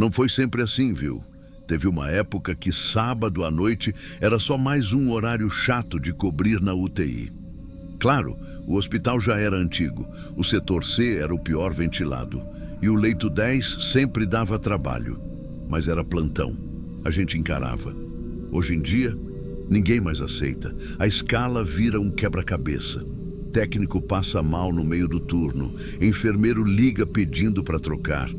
Não foi sempre assim, viu? Teve uma época que sábado à noite era só mais um horário chato de cobrir na UTI. Claro, o hospital já era antigo, o setor C era o pior ventilado e o leito 10 sempre dava trabalho, mas era plantão, a gente encarava. Hoje em dia, ninguém mais aceita, a escala vira um quebra-cabeça. Técnico passa mal no meio do turno, enfermeiro liga pedindo para trocar.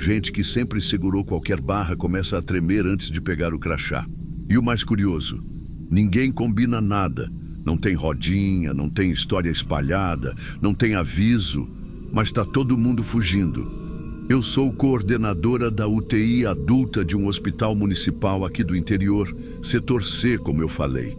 Gente que sempre segurou qualquer barra começa a tremer antes de pegar o crachá. E o mais curioso, ninguém combina nada. Não tem rodinha, não tem história espalhada, não tem aviso, mas está todo mundo fugindo. Eu sou coordenadora da UTI adulta de um hospital municipal aqui do interior, setor C, como eu falei.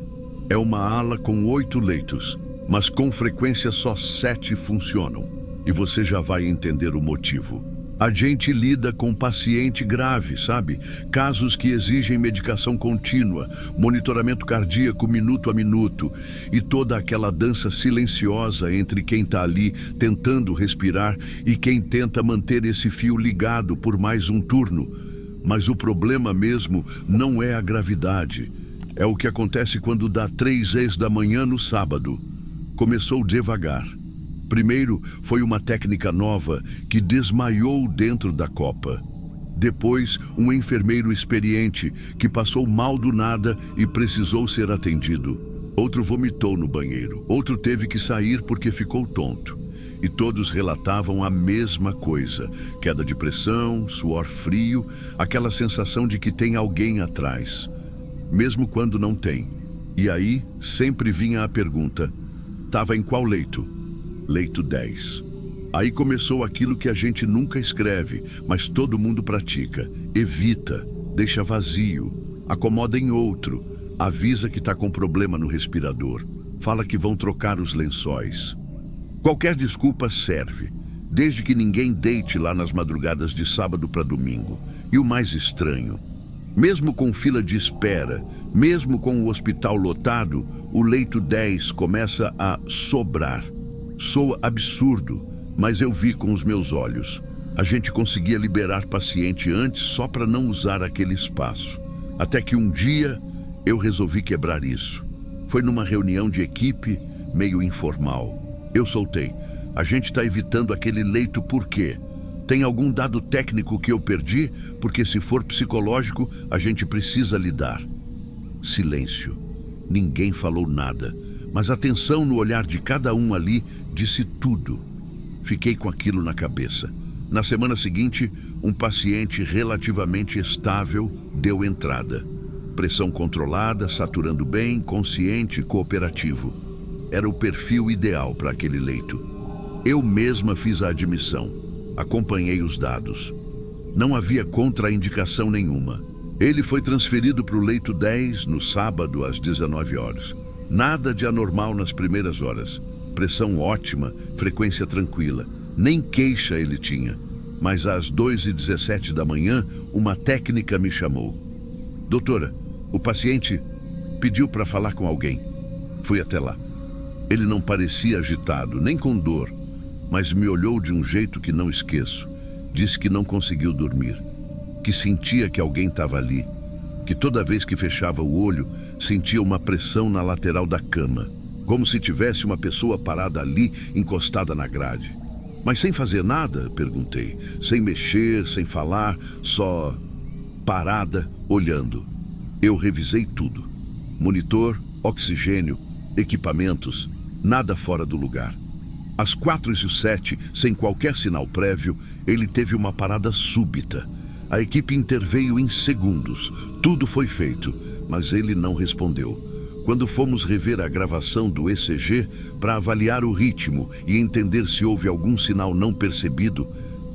É uma ala com 8 leitos, mas com frequência só 7 funcionam. E você já vai entender o motivo. A gente lida com paciente grave, sabe? Casos que exigem medicação contínua, monitoramento cardíaco minuto a minuto e toda aquela dança silenciosa entre quem está ali tentando respirar e quem tenta manter esse fio ligado por mais um turno. Mas o problema mesmo não é a gravidade. É o que acontece quando dá 3 da manhã no sábado. Começou devagar. Primeiro, foi uma técnica nova que desmaiou dentro da copa. Depois, um enfermeiro experiente que passou mal do nada e precisou ser atendido. Outro vomitou no banheiro. Outro teve que sair porque ficou tonto. E todos relatavam a mesma coisa. Queda de pressão, suor frio, aquela sensação de que tem alguém atrás. Mesmo quando não tem. E aí, sempre vinha a pergunta: estava em qual leito? Leito 10. Aí começou aquilo que a gente nunca escreve, mas todo mundo pratica. Evita, deixa vazio, acomoda em outro, avisa que está com problema no respirador, fala que vão trocar os lençóis. Qualquer desculpa serve, desde que ninguém deite lá nas madrugadas de sábado para domingo. E o mais estranho, mesmo com fila de espera, mesmo com o hospital lotado, o leito 10 começa a sobrar. Soa absurdo, mas eu vi com os meus olhos. A gente conseguia liberar paciente antes só para não usar aquele espaço. Até que um dia eu resolvi quebrar isso. Foi numa reunião de equipe, meio informal. Eu soltei: a gente está evitando aquele leito por quê? Tem algum dado técnico que eu perdi? Porque se for psicológico, a gente precisa lidar. Silêncio. Ninguém falou nada. Mas a tensão no olhar de cada um ali disse tudo. Fiquei com aquilo na cabeça. Na semana seguinte, um paciente relativamente estável deu entrada. Pressão controlada, saturando bem, consciente, cooperativo. Era o perfil ideal para aquele leito. Eu mesma fiz a admissão. Acompanhei os dados. Não havia contraindicação nenhuma. Ele foi transferido para o leito 10 no sábado às 19 horas. Nada de anormal nas primeiras horas. Pressão ótima, frequência tranquila. Nem queixa ele tinha. Mas às 2h17 da manhã, uma técnica me chamou. Doutora, o paciente pediu para falar com alguém. Fui até lá. Ele não parecia agitado, nem com dor, mas me olhou de um jeito que não esqueço. Disse que não conseguiu dormir, que sentia que alguém estava ali, que toda vez que fechava o olho, sentia uma pressão na lateral da cama, como se tivesse uma pessoa parada ali, encostada na grade. Mas sem fazer nada, perguntei, sem mexer, sem falar, só parada, olhando. Eu revisei tudo. Monitor, oxigênio, equipamentos, nada fora do lugar. Às 4h07, sem qualquer sinal prévio, ele teve uma parada súbita. A equipe interveio em segundos. Tudo foi feito, mas ele não respondeu. Quando fomos rever a gravação do ECG para avaliar o ritmo e entender se houve algum sinal não percebido,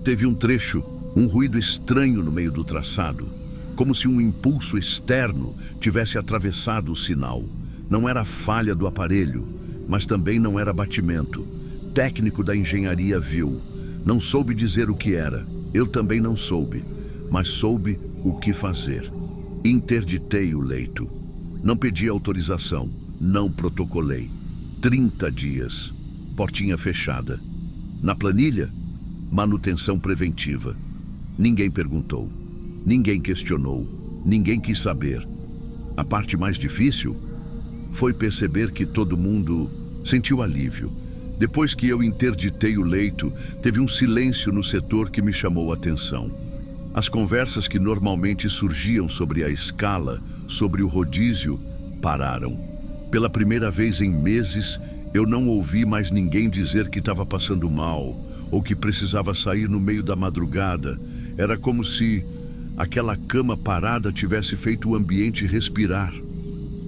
teve um trecho, um ruído estranho no meio do traçado, como se um impulso externo tivesse atravessado o sinal. Não era falha do aparelho, mas também não era batimento. Técnico da engenharia viu. Não soube dizer o que era. Eu também não soube. Mas soube o que fazer. Interditei o leito. Não pedi autorização, não protocolei. 30 dias, portinha fechada. Na planilha, manutenção preventiva. Ninguém perguntou. Ninguém questionou, ninguém quis saber. A parte mais difícil foi perceber que todo mundo sentiu alívio. Depois que eu interditei o leito, teve um silêncio no setor que me chamou a atenção. As conversas que normalmente surgiam sobre a escala, sobre o rodízio, pararam. Pela primeira vez em meses, eu não ouvi mais ninguém dizer que estava passando mal ou que precisava sair no meio da madrugada. Era como se aquela cama parada tivesse feito o ambiente respirar.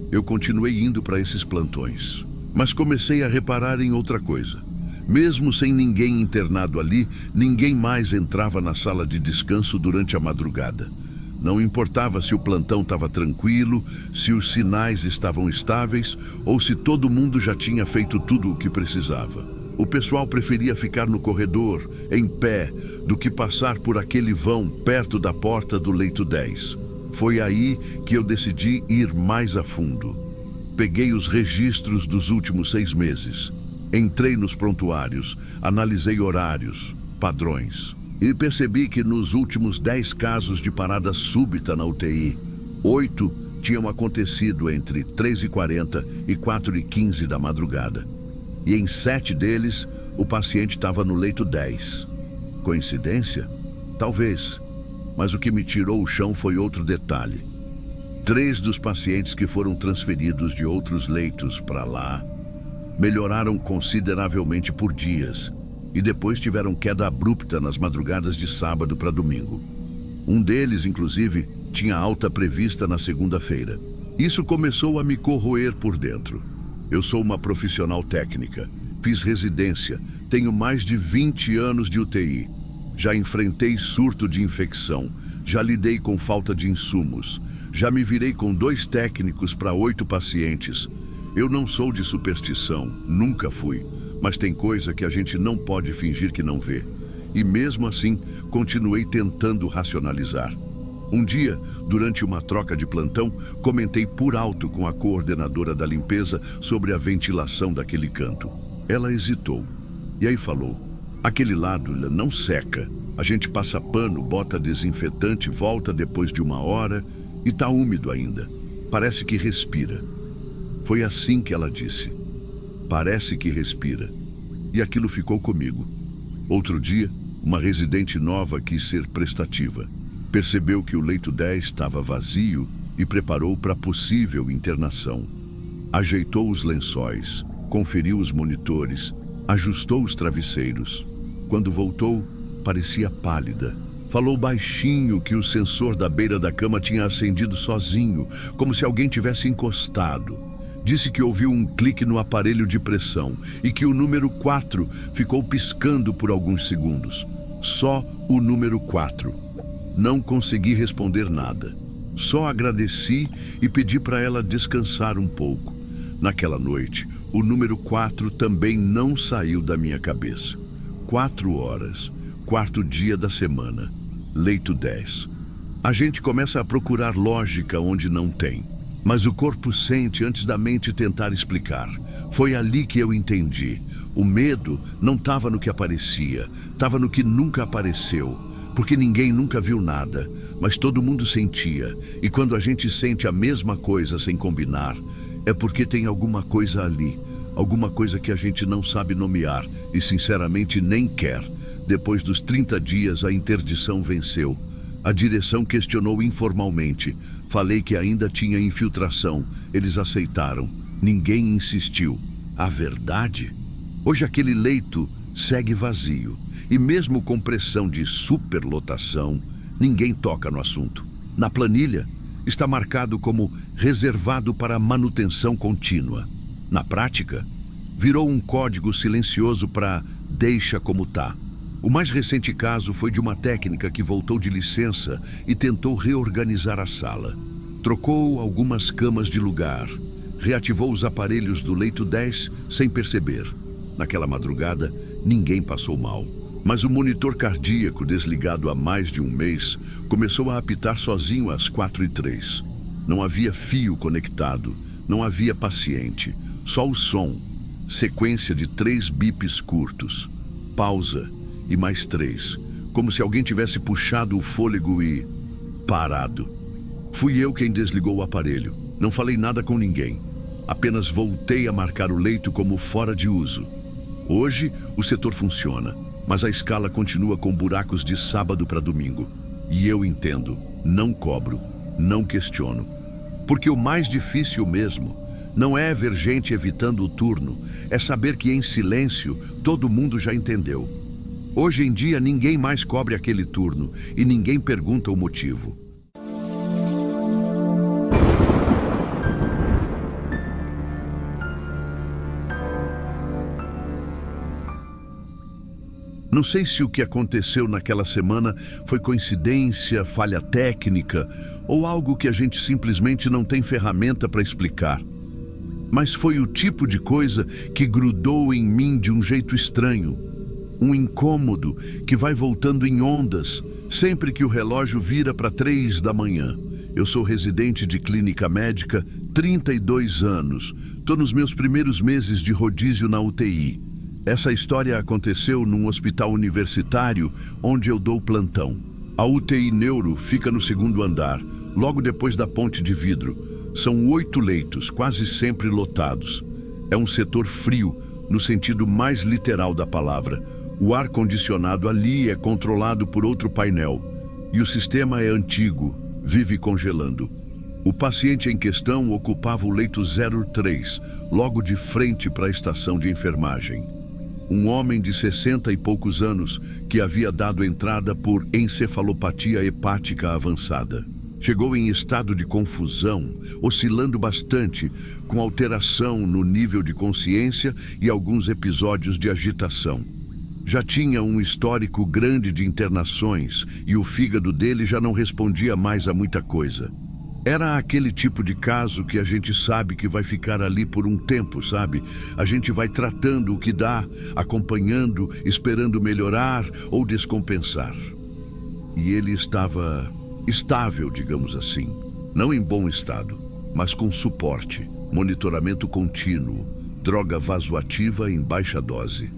Eu continuei indo para esses plantões, mas comecei a reparar em outra coisa. Mesmo sem ninguém internado ali, ninguém mais entrava na sala de descanso durante a madrugada. Não importava se o plantão estava tranquilo, se os sinais estavam estáveis ou se todo mundo já tinha feito tudo o que precisava. O pessoal preferia ficar no corredor, em pé, do que passar por aquele vão perto da porta do leito 10. Foi aí que eu decidi ir mais a fundo. Peguei os registros dos últimos 6 meses. Entrei nos prontuários, analisei horários, padrões. E percebi que nos últimos 10 casos de parada súbita na UTI, 8 tinham acontecido entre 3h40 e 4h15 da madrugada. E em 7 deles, o paciente estava no leito 10. Coincidência? Talvez. Mas o que me tirou o chão foi outro detalhe. 3 dos pacientes que foram transferidos de outros leitos para lá melhoraram consideravelmente por dias e depois tiveram queda abrupta nas madrugadas de sábado para domingo. Um deles, inclusive, tinha alta prevista na segunda-feira. Isso começou a me corroer por dentro. Eu sou uma profissional técnica, fiz residência, tenho mais de 20 anos de UTI. Já enfrentei surto de infecção, já lidei com falta de insumos, já me virei com 2 técnicos para 8 pacientes. Eu não sou de superstição, nunca fui, mas tem coisa que a gente não pode fingir que não vê. E mesmo assim, continuei tentando racionalizar. Um dia, durante uma troca de plantão, comentei por alto com a coordenadora da limpeza sobre a ventilação daquele canto. Ela hesitou, e aí falou: aquele lado não seca. A gente passa pano, bota desinfetante, volta depois de 1 hora e tá úmido ainda. Parece que respira. Foi assim que ela disse. Parece que respira. E aquilo ficou comigo. Outro dia, uma residente nova quis ser prestativa. Percebeu que o leito 10 estava vazio e preparou para possível internação. Ajeitou os lençóis, conferiu os monitores, ajustou os travesseiros. Quando voltou, parecia pálida. Falou baixinho que o sensor da beira da cama tinha acendido sozinho, como se alguém tivesse encostado. Disse que ouviu um clique no aparelho de pressão e que o número 4 ficou piscando por alguns segundos. Só o número 4. Não consegui responder nada. Só agradeci e pedi para ela descansar um pouco. Naquela noite, o número 4 também não saiu da minha cabeça. 4 horas, 4º dia da semana, leito 10. A gente começa a procurar lógica onde não tem. Mas o corpo sente antes da mente tentar explicar. Foi ali que eu entendi. O medo não estava no que aparecia, estava no que nunca apareceu. Porque ninguém nunca viu nada, mas todo mundo sentia. E quando a gente sente a mesma coisa sem combinar, é porque tem alguma coisa ali. Alguma coisa que a gente não sabe nomear e sinceramente nem quer. Depois dos 30 dias, a interdição venceu. A direção questionou informalmente. Falei que ainda tinha infiltração. Eles aceitaram. Ninguém insistiu. A verdade? Hoje aquele leito segue vazio. E mesmo com pressão de superlotação, ninguém toca no assunto. Na planilha, está marcado como reservado para manutenção contínua. Na prática, virou um código silencioso para deixa como tá. O mais recente caso foi de uma técnica que voltou de licença e tentou reorganizar a sala. Trocou algumas camas de lugar, reativou os aparelhos do leito 10 sem perceber. Naquela madrugada, ninguém passou mal. Mas o monitor cardíaco, desligado há mais de 1 mês, começou a apitar sozinho às 4h03. Não havia fio conectado, não havia paciente, só o som. Sequência de 3 bips curtos. Pausa. E mais 3, como se alguém tivesse puxado o fôlego e parado. Fui eu quem desligou o aparelho. Não falei nada com ninguém. Apenas voltei a marcar o leito como fora de uso. Hoje, o setor funciona, mas a escala continua com buracos de sábado para domingo. E eu entendo, não cobro, não questiono. Porque o mais difícil mesmo não é ver gente evitando o turno, é saber que em silêncio todo mundo já entendeu. Hoje em dia ninguém mais cobre aquele turno e ninguém pergunta o motivo. Não sei se o que aconteceu naquela semana foi coincidência, falha técnica ou algo que a gente simplesmente não tem ferramenta para explicar. Mas foi o tipo de coisa que grudou em mim de um jeito estranho. Um incômodo que vai voltando em ondas sempre que o relógio vira para 3 da manhã. Eu sou residente de clínica médica, 32 anos. Estou nos meus primeiros meses de rodízio na UTI. Essa história aconteceu num hospital universitário onde eu dou plantão. A UTI Neuro fica no 2º andar, logo depois da ponte de vidro. São 8 leitos, quase sempre lotados. É um setor frio, no sentido mais literal da palavra. O ar-condicionado ali é controlado por outro painel. E o sistema é antigo, vive congelando. O paciente em questão ocupava o leito 03, logo de frente para a estação de enfermagem. Um homem de 60 e poucos anos que havia dado entrada por encefalopatia hepática avançada. Chegou em estado de confusão, oscilando bastante, com alteração no nível de consciência e alguns episódios de agitação. Já tinha um histórico grande de internações e o fígado dele já não respondia mais a muita coisa. Era aquele tipo de caso que a gente sabe que vai ficar ali por um tempo, sabe? A gente vai tratando o que dá, acompanhando, esperando melhorar ou descompensar. E ele estava estável, digamos assim. Não em bom estado, mas com suporte, monitoramento contínuo, droga vasoativa em baixa dose.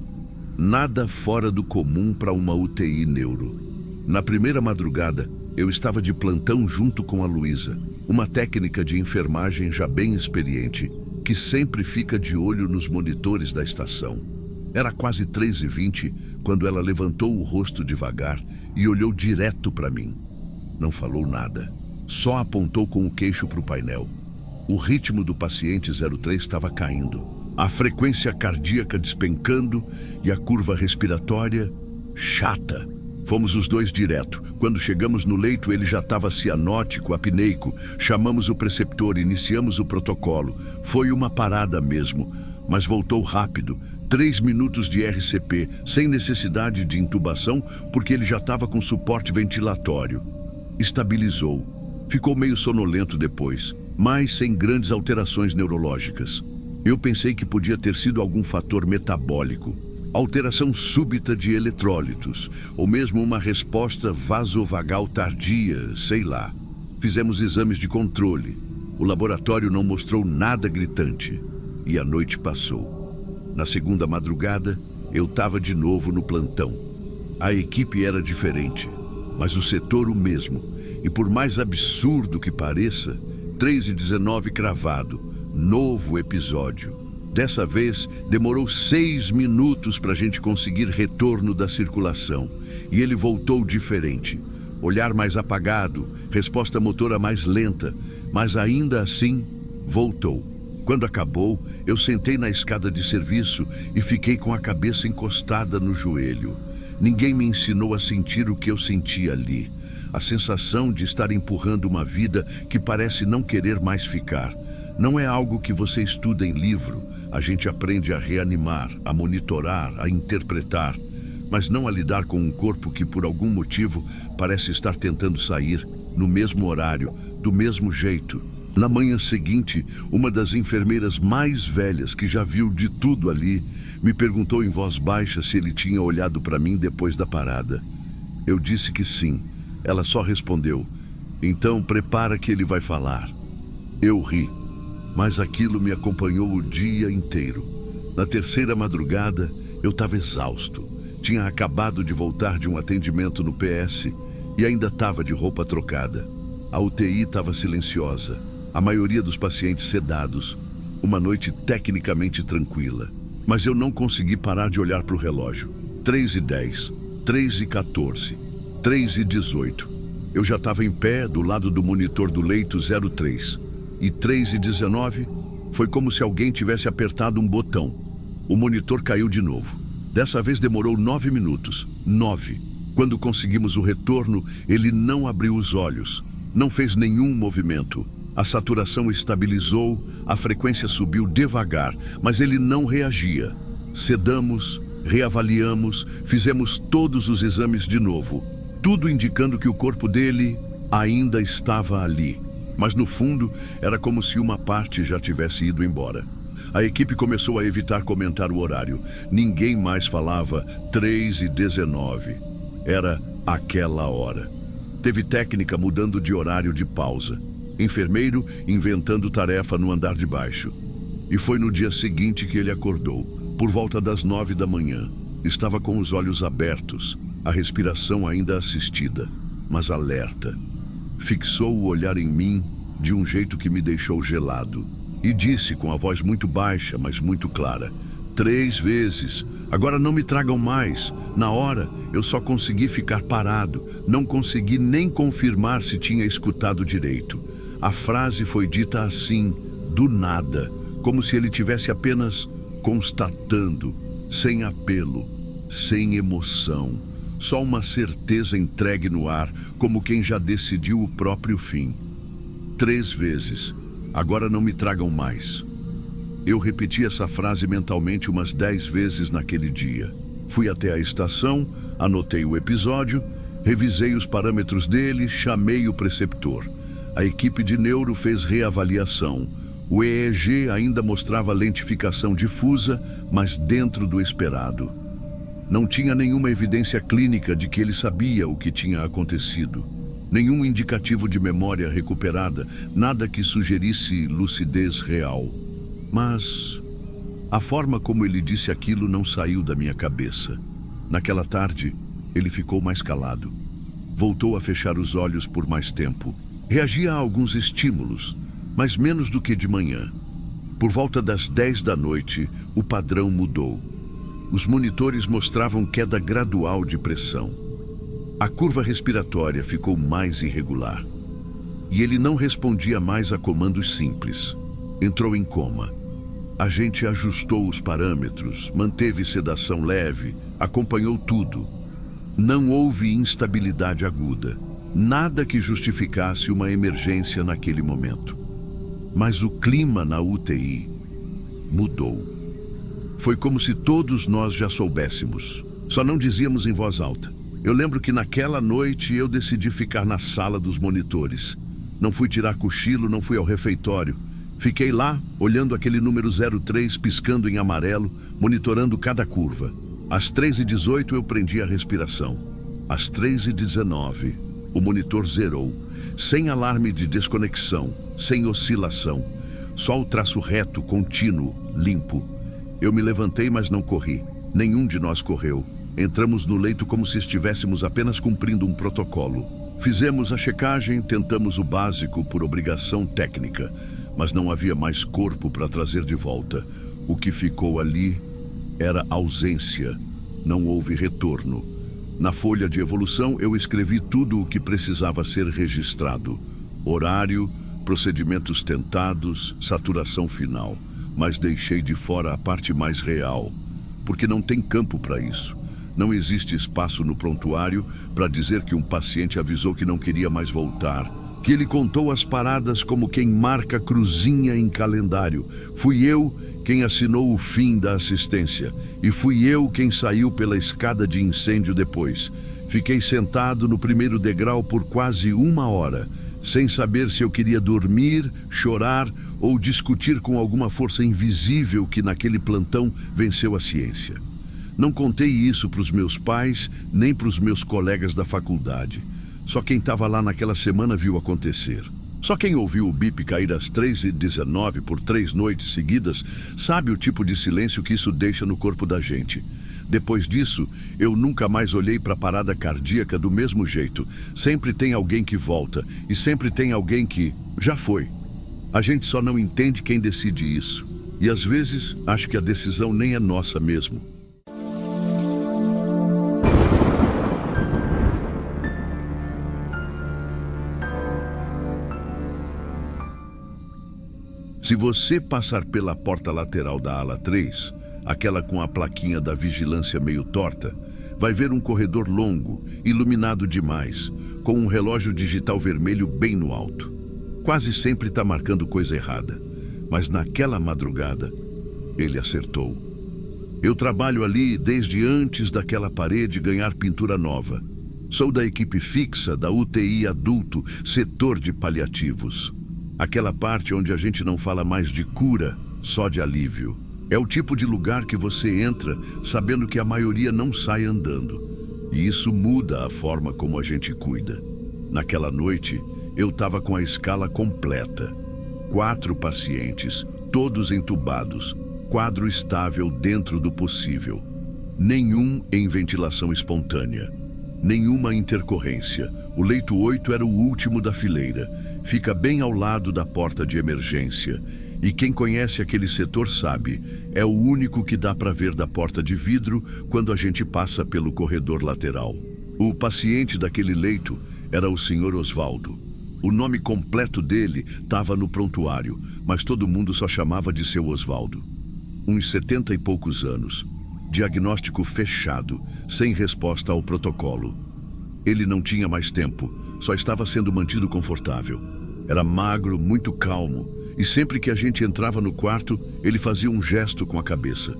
Nada fora do comum para uma UTI neuro. Na primeira madrugada, eu estava de plantão junto com a Luísa, uma técnica de enfermagem já bem experiente, que sempre fica de olho nos monitores da estação. Era quase 3h20 quando ela levantou o rosto devagar e olhou direto para mim. Não falou nada, só apontou com o queixo para o painel. O ritmo do paciente 03 estava caindo, a frequência cardíaca despencando e a curva respiratória chata. Fomos os dois direto. Quando chegamos no leito, ele já estava cianótico, apneico. Chamamos o preceptor, iniciamos o protocolo. Foi uma parada mesmo, mas voltou rápido. 3 minutos de RCP, sem necessidade de intubação, porque ele já estava com suporte ventilatório. Estabilizou. Ficou meio sonolento depois, mas sem grandes alterações neurológicas. Eu pensei que podia ter sido algum fator metabólico. Alteração súbita de eletrólitos, ou mesmo uma resposta vasovagal tardia, sei lá. Fizemos exames de controle. O laboratório não mostrou nada gritante. E a noite passou. Na segunda madrugada, eu estava de novo no plantão. A equipe era diferente, mas o setor o mesmo. E por mais absurdo que pareça, 3h19 cravado, novo episódio. Dessa vez, demorou 6 minutos para a gente conseguir retorno da circulação. E ele voltou diferente. Olhar mais apagado, resposta motora mais lenta, mas ainda assim, voltou. Quando acabou, eu sentei na escada de serviço e fiquei com a cabeça encostada no joelho. Ninguém me ensinou a sentir o que eu sentia ali. A sensação de estar empurrando uma vida que parece não querer mais ficar. Não é algo que você estuda em livro. A gente aprende a reanimar, a monitorar, a interpretar, mas não a lidar com um corpo que por algum motivo parece estar tentando sair, no mesmo horário, do mesmo jeito. Na manhã seguinte, uma das enfermeiras mais velhas, que já viu de tudo ali, me perguntou em voz baixa se ele tinha olhado para mim depois da parada. Eu disse que sim. Ela só respondeu: "Então prepara que ele vai falar." Eu ri. Mas aquilo me acompanhou o dia inteiro. Na terceira madrugada, eu estava exausto. Tinha acabado de voltar de um atendimento no PS e ainda estava de roupa trocada. A UTI estava silenciosa, a maioria dos pacientes sedados. Uma noite tecnicamente tranquila. Mas eu não consegui parar de olhar para o relógio. 3h10, 3h14, 3h18. Eu já estava em pé do lado do monitor do leito 03. E 3h19 foi como se alguém tivesse apertado um botão. O monitor caiu de novo. Dessa vez demorou 9 minutos. 9. Quando conseguimos o retorno, ele não abriu os olhos. Não fez nenhum movimento. A saturação estabilizou, a frequência subiu devagar, mas ele não reagia. Sedamos, reavaliamos, fizemos todos os exames de novo, tudo indicando que o corpo dele ainda estava ali. Mas no fundo, era como se uma parte já tivesse ido embora. A equipe começou a evitar comentar o horário. Ninguém mais falava 3h19. Era aquela hora. Teve técnica mudando de horário de pausa. Enfermeiro inventando tarefa no andar de baixo. E foi no dia seguinte que ele acordou, por volta das 9 da manhã. Estava com os olhos abertos, a respiração ainda assistida, mas alerta. Fixou o olhar em mim de um jeito que me deixou gelado. E disse com a voz muito baixa, mas muito clara: 3 vezes. Agora não me tragam mais. Na hora, eu só consegui ficar parado. Não consegui nem confirmar se tinha escutado direito. A frase foi dita assim, do nada, como se ele tivesse apenas constatando, sem apelo, sem emoção. Só uma certeza entregue no ar, como quem já decidiu o próprio fim. 3 vezes. Agora não me tragam mais. Eu repeti essa frase mentalmente umas 10 vezes naquele dia. Fui até a estação, anotei o episódio, revisei os parâmetros dele, chamei o preceptor. A equipe de neuro fez reavaliação. O EEG ainda mostrava lentificação difusa, mas dentro do esperado. Não tinha nenhuma evidência clínica de que ele sabia o que tinha acontecido. Nenhum indicativo de memória recuperada, nada que sugerisse lucidez real. Mas a forma como ele disse aquilo não saiu da minha cabeça. Naquela tarde, ele ficou mais calado. Voltou a fechar os olhos por mais tempo. Reagia a alguns estímulos, mas menos do que de manhã. Por volta das 10 da noite, o padrão mudou. Os monitores mostravam queda gradual de pressão. A curva respiratória ficou mais irregular. E ele não respondia mais a comandos simples. Entrou em coma. A gente ajustou os parâmetros, manteve sedação leve, acompanhou tudo. Não houve instabilidade aguda. Nada que justificasse uma emergência naquele momento. Mas o clima na UTI mudou. Foi como se todos nós já soubéssemos. Só não dizíamos em voz alta. Eu lembro que naquela noite eu decidi ficar na sala dos monitores. Não fui tirar cochilo, não fui ao refeitório. Fiquei lá, olhando aquele número 03 piscando em amarelo, monitorando cada curva. Às 3h18 eu prendi a respiração. Às 3h19... o monitor zerou, sem alarme de desconexão, sem oscilação. Só o traço reto, contínuo, limpo. Eu me levantei, mas não corri. Nenhum de nós correu. Entramos no leito como se estivéssemos apenas cumprindo um protocolo. Fizemos a checagem, tentamos o básico por obrigação técnica, mas não havia mais corpo para trazer de volta. O que ficou ali era ausência. Não houve retorno. Na folha de evolução, eu escrevi tudo o que precisava ser registrado. Horário, procedimentos tentados, saturação final. Mas deixei de fora a parte mais real, porque não tem campo para isso. Não existe espaço no prontuário para dizer que um paciente avisou que não queria mais voltar, que ele contou as paradas como quem marca cruzinha em calendário. Fui eu quem assinou o fim da assistência, e fui eu quem saiu pela escada de incêndio depois. Fiquei sentado no primeiro degrau por quase 1 hora, sem saber se eu queria dormir, chorar ou discutir com alguma força invisível que naquele plantão venceu a ciência. Não contei isso para os meus pais, nem para os meus colegas da faculdade. Só quem estava lá naquela semana viu acontecer. Só quem ouviu o bip cair às 3h19 por 3 noites seguidas sabe o tipo de silêncio que isso deixa no corpo da gente. Depois disso, eu nunca mais olhei para a parada cardíaca do mesmo jeito. Sempre tem alguém que volta e sempre tem alguém que já foi. A gente só não entende quem decide isso. E às vezes, acho que a decisão nem é nossa mesmo. Se você passar pela porta lateral da ala 3, aquela com a plaquinha da vigilância meio torta, vai ver um corredor longo, iluminado demais, com um relógio digital vermelho bem no alto. Quase sempre está marcando coisa errada, mas naquela madrugada, ele acertou. Eu trabalho ali desde antes daquela parede ganhar pintura nova. Sou da equipe fixa da UTI adulto, setor de paliativos. Aquela parte onde a gente não fala mais de cura, só de alívio. É o tipo de lugar que você entra sabendo que a maioria não sai andando. E isso muda a forma como a gente cuida. Naquela noite, eu estava com a escala completa. 4 pacientes, todos entubados. Quadro estável dentro do possível. Nenhum em ventilação espontânea. Nenhuma intercorrência. O leito 8 era o último da fileira. Fica bem ao lado da porta de emergência. E quem conhece aquele setor sabe, é o único que dá para ver da porta de vidro quando a gente passa pelo corredor lateral. O paciente daquele leito era o Sr. Osvaldo. O nome completo dele estava no prontuário, mas todo mundo só chamava de seu Osvaldo. Uns 70 e poucos anos. Diagnóstico fechado, sem resposta ao protocolo. Ele não tinha mais tempo, só estava sendo mantido confortável. Era magro, muito calmo, e sempre que a gente entrava no quarto, ele fazia um gesto com a cabeça.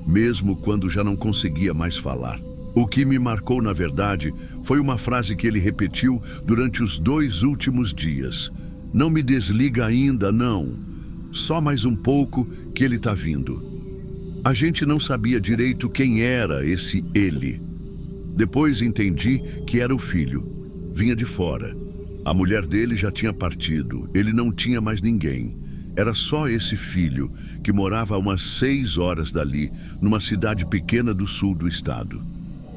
Mesmo quando já não conseguia mais falar. O que me marcou, na verdade, foi uma frase que ele repetiu durante os 2 últimos dias. Não me desliga ainda, não. Só mais um pouco que ele está vindo. A gente não sabia direito quem era esse ele. Depois entendi que era o filho. Vinha de fora. A mulher dele já tinha partido. Ele não tinha mais ninguém. Era só esse filho, que morava a umas 6 horas dali, numa cidade pequena do sul do estado.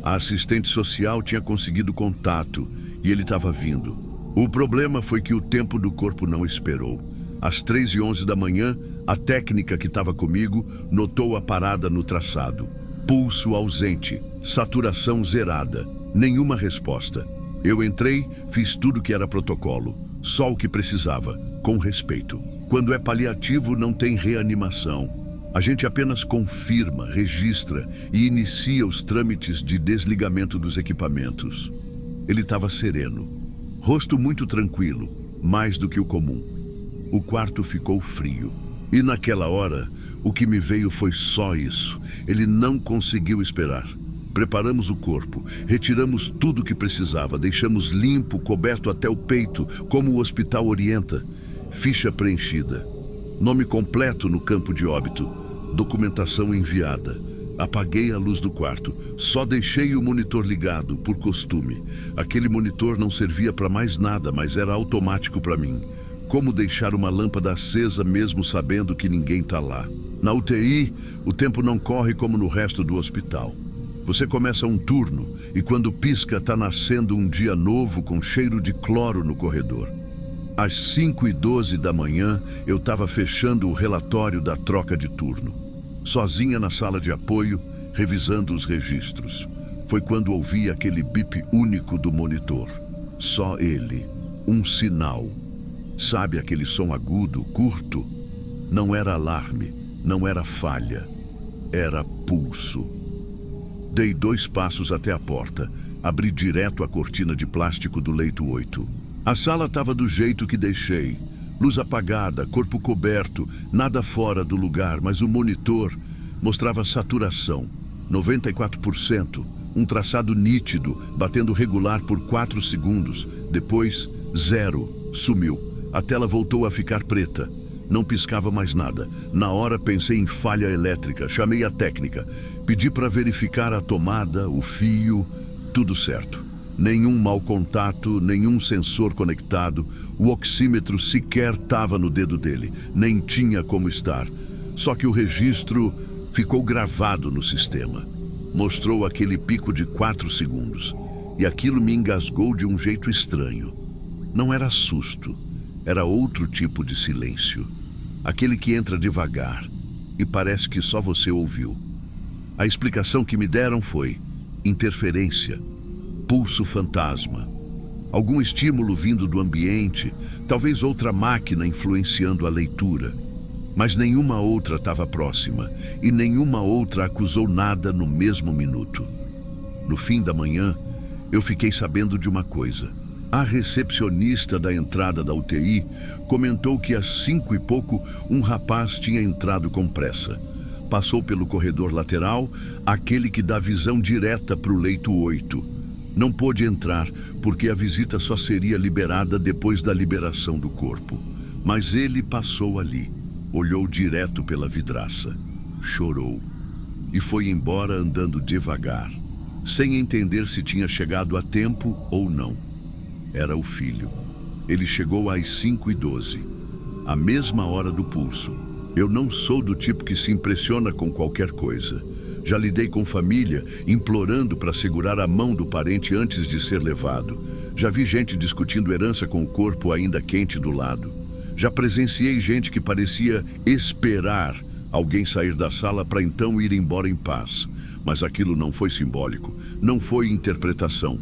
A assistente social tinha conseguido contato e ele estava vindo. O problema foi que o tempo do corpo não esperou. Às 3h11 da manhã, a técnica que estava comigo notou a parada no traçado. Pulso ausente, saturação zerada, nenhuma resposta. Eu entrei, fiz tudo que era protocolo, só o que precisava, com respeito. Quando é paliativo, não tem reanimação. A gente apenas confirma, registra e inicia os trâmites de desligamento dos equipamentos. Ele estava sereno, rosto muito tranquilo, mais do que o comum. O quarto ficou frio. E naquela hora, o que me veio foi só isso. Ele não conseguiu esperar. Preparamos o corpo, retiramos tudo o que precisava, deixamos limpo, coberto até o peito, como o hospital orienta. Ficha preenchida. Nome completo no campo de óbito. Documentação enviada. Apaguei a luz do quarto. Só deixei o monitor ligado, por costume. Aquele monitor não servia para mais nada, mas era automático para mim. Como deixar uma lâmpada acesa mesmo sabendo que ninguém está lá? Na UTI, o tempo não corre como no resto do hospital. Você começa um turno e quando pisca está nascendo um dia novo com cheiro de cloro no corredor. Às 5h12 da manhã, eu estava fechando o relatório da troca de turno. Sozinha na sala de apoio, revisando os registros. Foi quando ouvi aquele bip único do monitor. Só ele. Um sinal. Sabe aquele som agudo, curto? Não era alarme, não era falha. Era pulso. Dei 2 passos até a porta. Abri direto a cortina de plástico do leito 8. A sala estava do jeito que deixei. Luz apagada, corpo coberto, nada fora do lugar, mas o monitor mostrava saturação, 94%, um traçado nítido, batendo regular por 4 segundos. Depois, 0, sumiu. A tela voltou a ficar preta. Não piscava mais nada. Na hora pensei em falha elétrica, chamei a técnica. Pedi para verificar a tomada, o fio, tudo certo. Nenhum mau contato, nenhum sensor conectado, o oxímetro sequer estava no dedo dele, nem tinha como estar. Só que o registro ficou gravado no sistema. Mostrou aquele pico de 4 segundos. E aquilo me engasgou de um jeito estranho. Não era susto, era outro tipo de silêncio. Aquele que entra devagar e parece que só você ouviu. A explicação que me deram foi interferência, pulso fantasma, algum estímulo vindo do ambiente, talvez outra máquina influenciando a leitura. Mas nenhuma outra estava próxima e nenhuma outra acusou nada no mesmo minuto. No fim da manhã, eu fiquei sabendo de uma coisa. A recepcionista da entrada da UTI comentou que às 5 e pouco um rapaz tinha entrado com pressa. Passou pelo corredor lateral, aquele que dá visão direta para o leito 8. Não pôde entrar porque a visita só seria liberada depois da liberação do corpo. Mas ele passou ali, olhou direto pela vidraça, chorou e foi embora andando devagar, sem entender se tinha chegado a tempo ou não. Era o filho. Ele chegou às 5h12, a mesma hora do pulso. Eu não sou do tipo que se impressiona com qualquer coisa. Já lidei com família implorando para segurar a mão do parente antes de ser levado. Já vi gente discutindo herança com o corpo ainda quente do lado. Já presenciei gente que parecia esperar alguém sair da sala para então ir embora em paz. Mas aquilo não foi simbólico, não foi interpretação.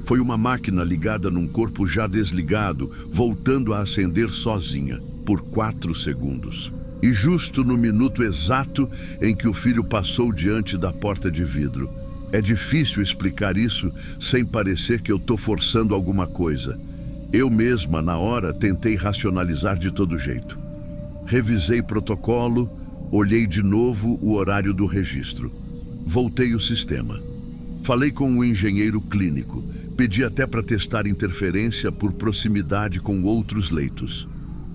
Foi uma máquina ligada num corpo já desligado, voltando a acender sozinha, por 4 segundos. E justo no minuto exato em que o filho passou diante da porta de vidro. É difícil explicar isso sem parecer que eu estou forçando alguma coisa. Eu mesma, na hora, tentei racionalizar de todo jeito. Revisei protocolo, olhei de novo o horário do registro. Voltei o sistema. Falei com o engenheiro clínico. Pedi até para testar interferência por proximidade com outros leitos.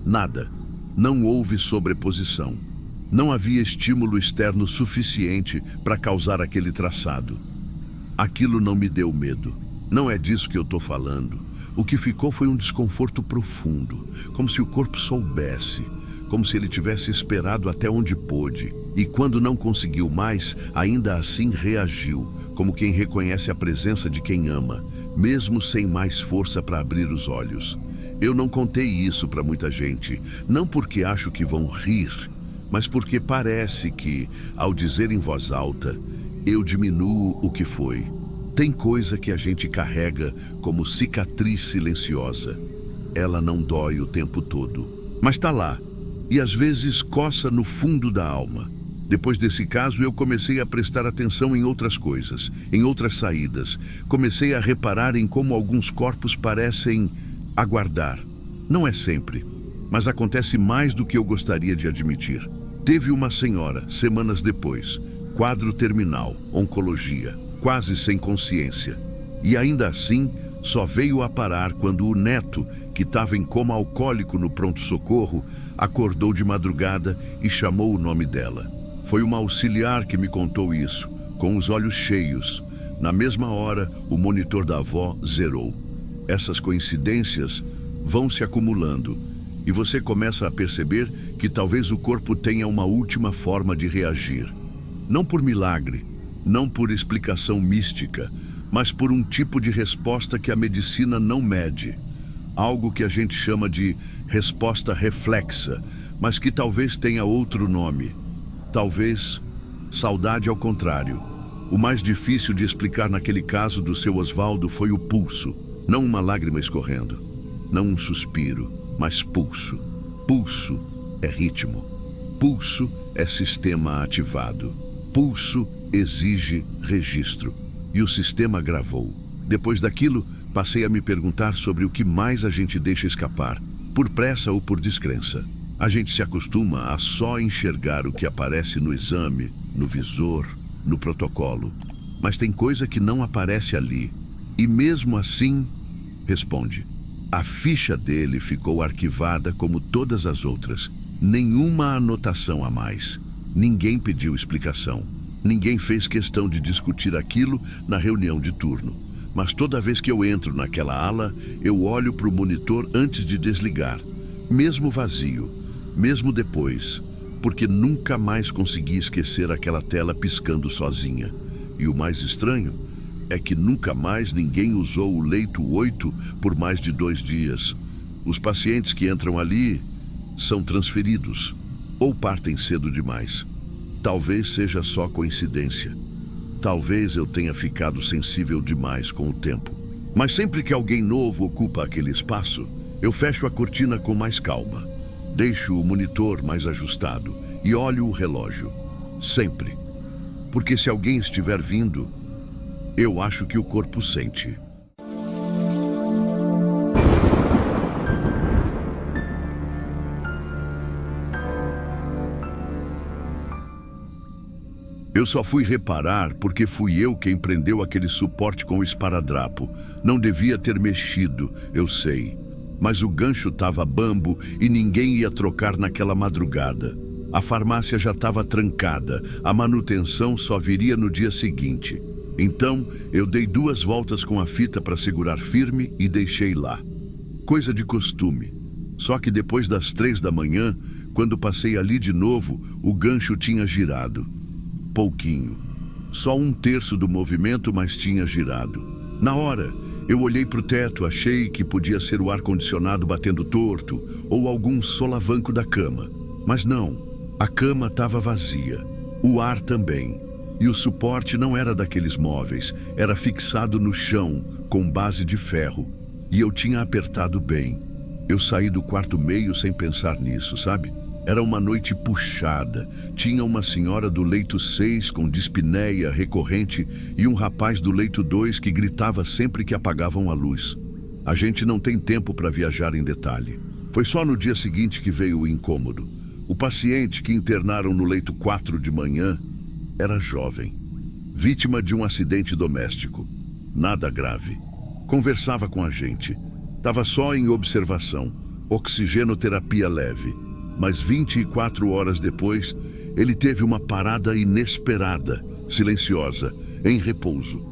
Nada. Não houve sobreposição. Não havia estímulo externo suficiente para causar aquele traçado. Aquilo não me deu medo. Não é disso que eu estou falando. O que ficou foi um desconforto profundo, como se o corpo soubesse, como se ele tivesse esperado até onde pôde. E quando não conseguiu mais, ainda assim reagiu, como quem reconhece a presença de quem ama, mesmo sem mais força para abrir os olhos. Eu não contei isso para muita gente, não porque acho que vão rir, mas porque parece que, ao dizer em voz alta, eu diminuo o que foi. Tem coisa que a gente carrega como cicatriz silenciosa. Ela não dói o tempo todo, mas está lá, e às vezes coça no fundo da alma. Depois desse caso, eu comecei a prestar atenção em outras coisas, em outras saídas. Comecei a reparar em como alguns corpos parecem aguardar. Não é sempre, mas acontece mais do que eu gostaria de admitir. Teve uma senhora, semanas depois, quadro terminal, oncologia, quase sem consciência. E ainda assim, só veio a parar quando o neto, que estava em coma alcoólico no pronto-socorro, acordou de madrugada e chamou o nome dela. Foi uma auxiliar que me contou isso, com os olhos cheios. Na mesma hora, o monitor da avó zerou. Essas coincidências vão se acumulando e você começa a perceber que talvez o corpo tenha uma última forma de reagir. Não por milagre, não por explicação mística, mas por um tipo de resposta que a medicina não mede. Algo que a gente chama de resposta reflexa, mas que talvez tenha outro nome. Talvez saudade ao contrário. O mais difícil de explicar naquele caso do seu Osvaldo foi o pulso. Não uma lágrima escorrendo, não um suspiro, mas pulso. Pulso é ritmo. Pulso é sistema ativado. Pulso exige registro. E o sistema gravou. Depois daquilo, passei a me perguntar sobre o que mais a gente deixa escapar, por pressa ou por descrença. A gente se acostuma a só enxergar o que aparece no exame, no visor, no protocolo. Mas tem coisa que não aparece ali. E mesmo assim, responde. A ficha dele ficou arquivada como todas as outras. Nenhuma anotação a mais. Ninguém pediu explicação. Ninguém fez questão de discutir aquilo na reunião de turno. Mas toda vez que eu entro naquela ala, eu olho para o monitor antes de desligar, mesmo vazio, mesmo depois, porque nunca mais consegui esquecer aquela tela piscando sozinha. E o mais estranho é que nunca mais ninguém usou o leito 8 por mais de 2 dias. Os pacientes que entram ali são transferidos ou partem cedo demais. Talvez seja só coincidência. Talvez eu tenha ficado sensível demais com o tempo. Mas sempre que alguém novo ocupa aquele espaço, eu fecho a cortina com mais calma. Deixo o monitor mais ajustado e olho o relógio. Sempre. Porque se alguém estiver vindo, eu acho que o corpo sente. Eu só fui reparar porque fui eu quem prendeu aquele suporte com o esparadrapo. Não devia ter mexido, eu sei. Mas o gancho estava bambo e ninguém ia trocar naquela madrugada. A farmácia já estava trancada, a manutenção só viria no dia seguinte. Então, eu dei 2 voltas com a fita para segurar firme e deixei lá. Coisa de costume. Só que depois das 3 da manhã, quando passei ali de novo, o gancho tinha girado. Pouquinho. Só 1/3 do movimento, mas tinha girado. Na hora, eu olhei para o teto, achei que podia ser o ar-condicionado batendo torto ou algum solavanco da cama. Mas não, a cama estava vazia. O ar também. E o suporte não era daqueles móveis, era fixado no chão, com base de ferro. E eu tinha apertado bem. Eu saí do quarto meio sem pensar nisso, sabe? Era uma noite puxada. Tinha uma senhora do leito 6 com dispneia recorrente e um rapaz do leito 2 que gritava sempre que apagavam a luz. A gente não tem tempo para viajar em detalhe. Foi só no dia seguinte que veio o incômodo. O paciente que internaram no leito 4 de manhã era jovem, vítima de um acidente doméstico. Nada grave. Conversava com a gente. Estava só em observação, oxigenoterapia leve. Mas 24 horas depois, ele teve uma parada inesperada, silenciosa, em repouso.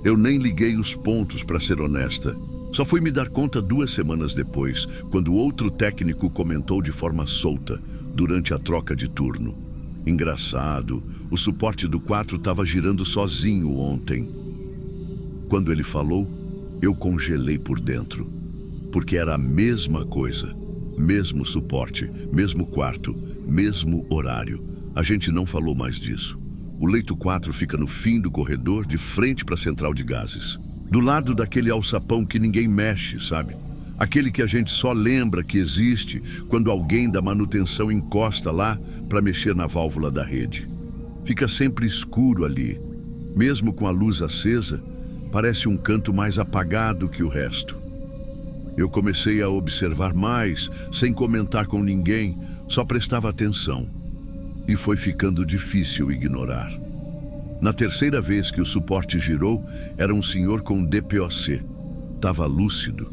Eu nem liguei os pontos, para ser honesta. Só fui me dar conta 2 semanas depois, quando outro técnico comentou de forma solta, durante a troca de turno. Engraçado, o suporte do 4 estava girando sozinho ontem. Quando ele falou, eu congelei por dentro, porque era a mesma coisa. Mesmo suporte, mesmo quarto, mesmo horário. A gente não falou mais disso. O leito 4 fica no fim do corredor, de frente para a central de gases. Do lado daquele alçapão que ninguém mexe, sabe? Aquele que a gente só lembra que existe quando alguém da manutenção encosta lá para mexer na válvula da rede. Fica sempre escuro ali. Mesmo com a luz acesa, parece um canto mais apagado que o resto. Eu comecei a observar mais, sem comentar com ninguém, só prestava atenção. E foi ficando difícil ignorar. Na 3ª vez que o suporte girou, era um senhor com DPOC. Estava lúcido.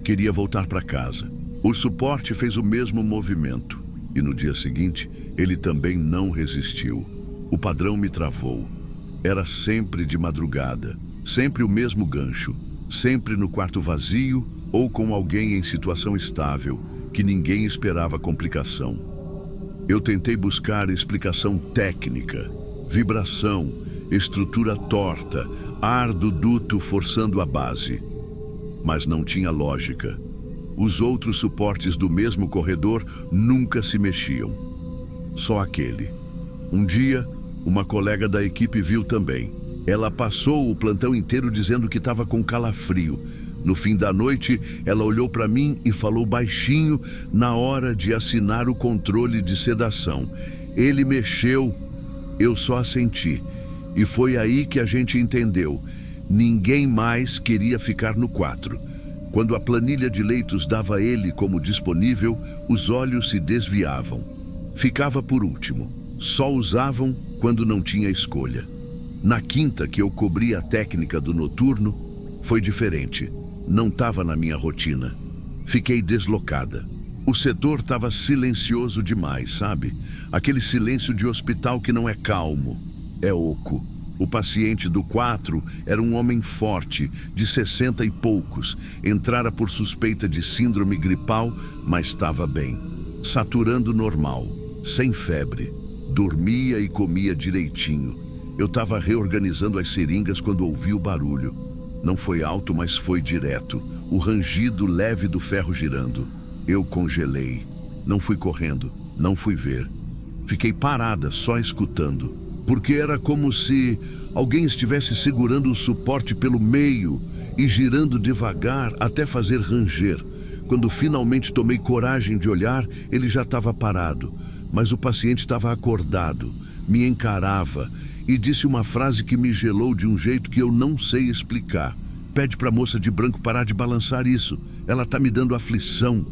Queria voltar para casa. O suporte fez o mesmo movimento. E no dia seguinte, ele também não resistiu. O padrão me travou. Era sempre de madrugada. Sempre o mesmo gancho. Sempre no quarto vazio ou com alguém em situação estável, que ninguém esperava complicação. Eu tentei buscar explicação técnica, vibração, estrutura torta, ar do duto forçando a base. Mas não tinha lógica. Os outros suportes do mesmo corredor nunca se mexiam. Só aquele. Um dia, uma colega da equipe viu também. Ela passou o plantão inteiro dizendo que estava com calafrio. No fim da noite, ela olhou para mim e falou baixinho na hora de assinar o controle de sedação. Ele mexeu, eu só assenti. E foi aí que a gente entendeu. Ninguém mais queria ficar no 4. Quando a planilha de leitos dava ele como disponível, os olhos se desviavam. Ficava por último. Só usavam quando não tinha escolha. Na 5ª que eu cobri a técnica do noturno, foi diferente. Não estava na minha rotina. Fiquei deslocada. O setor estava silencioso demais, sabe? Aquele silêncio de hospital que não é calmo, é oco. O paciente do 4 era um homem forte, de 60 e poucos. Entrara por suspeita de síndrome gripal, mas estava bem. Saturando normal, sem febre. Dormia e comia direitinho. Eu estava reorganizando as seringas quando ouvi o barulho. Não foi alto, mas foi direto. O rangido leve do ferro girando. Eu congelei. Não fui correndo, não fui ver. Fiquei parada, só escutando. Porque era como se alguém estivesse segurando o suporte pelo meio e girando devagar até fazer ranger. Quando finalmente tomei coragem de olhar, ele já estava parado. Mas o paciente estava acordado, me encarava e disse uma frase que me gelou de um jeito que eu não sei explicar. Pede para a moça de branco parar de balançar isso. Ela está me dando aflição.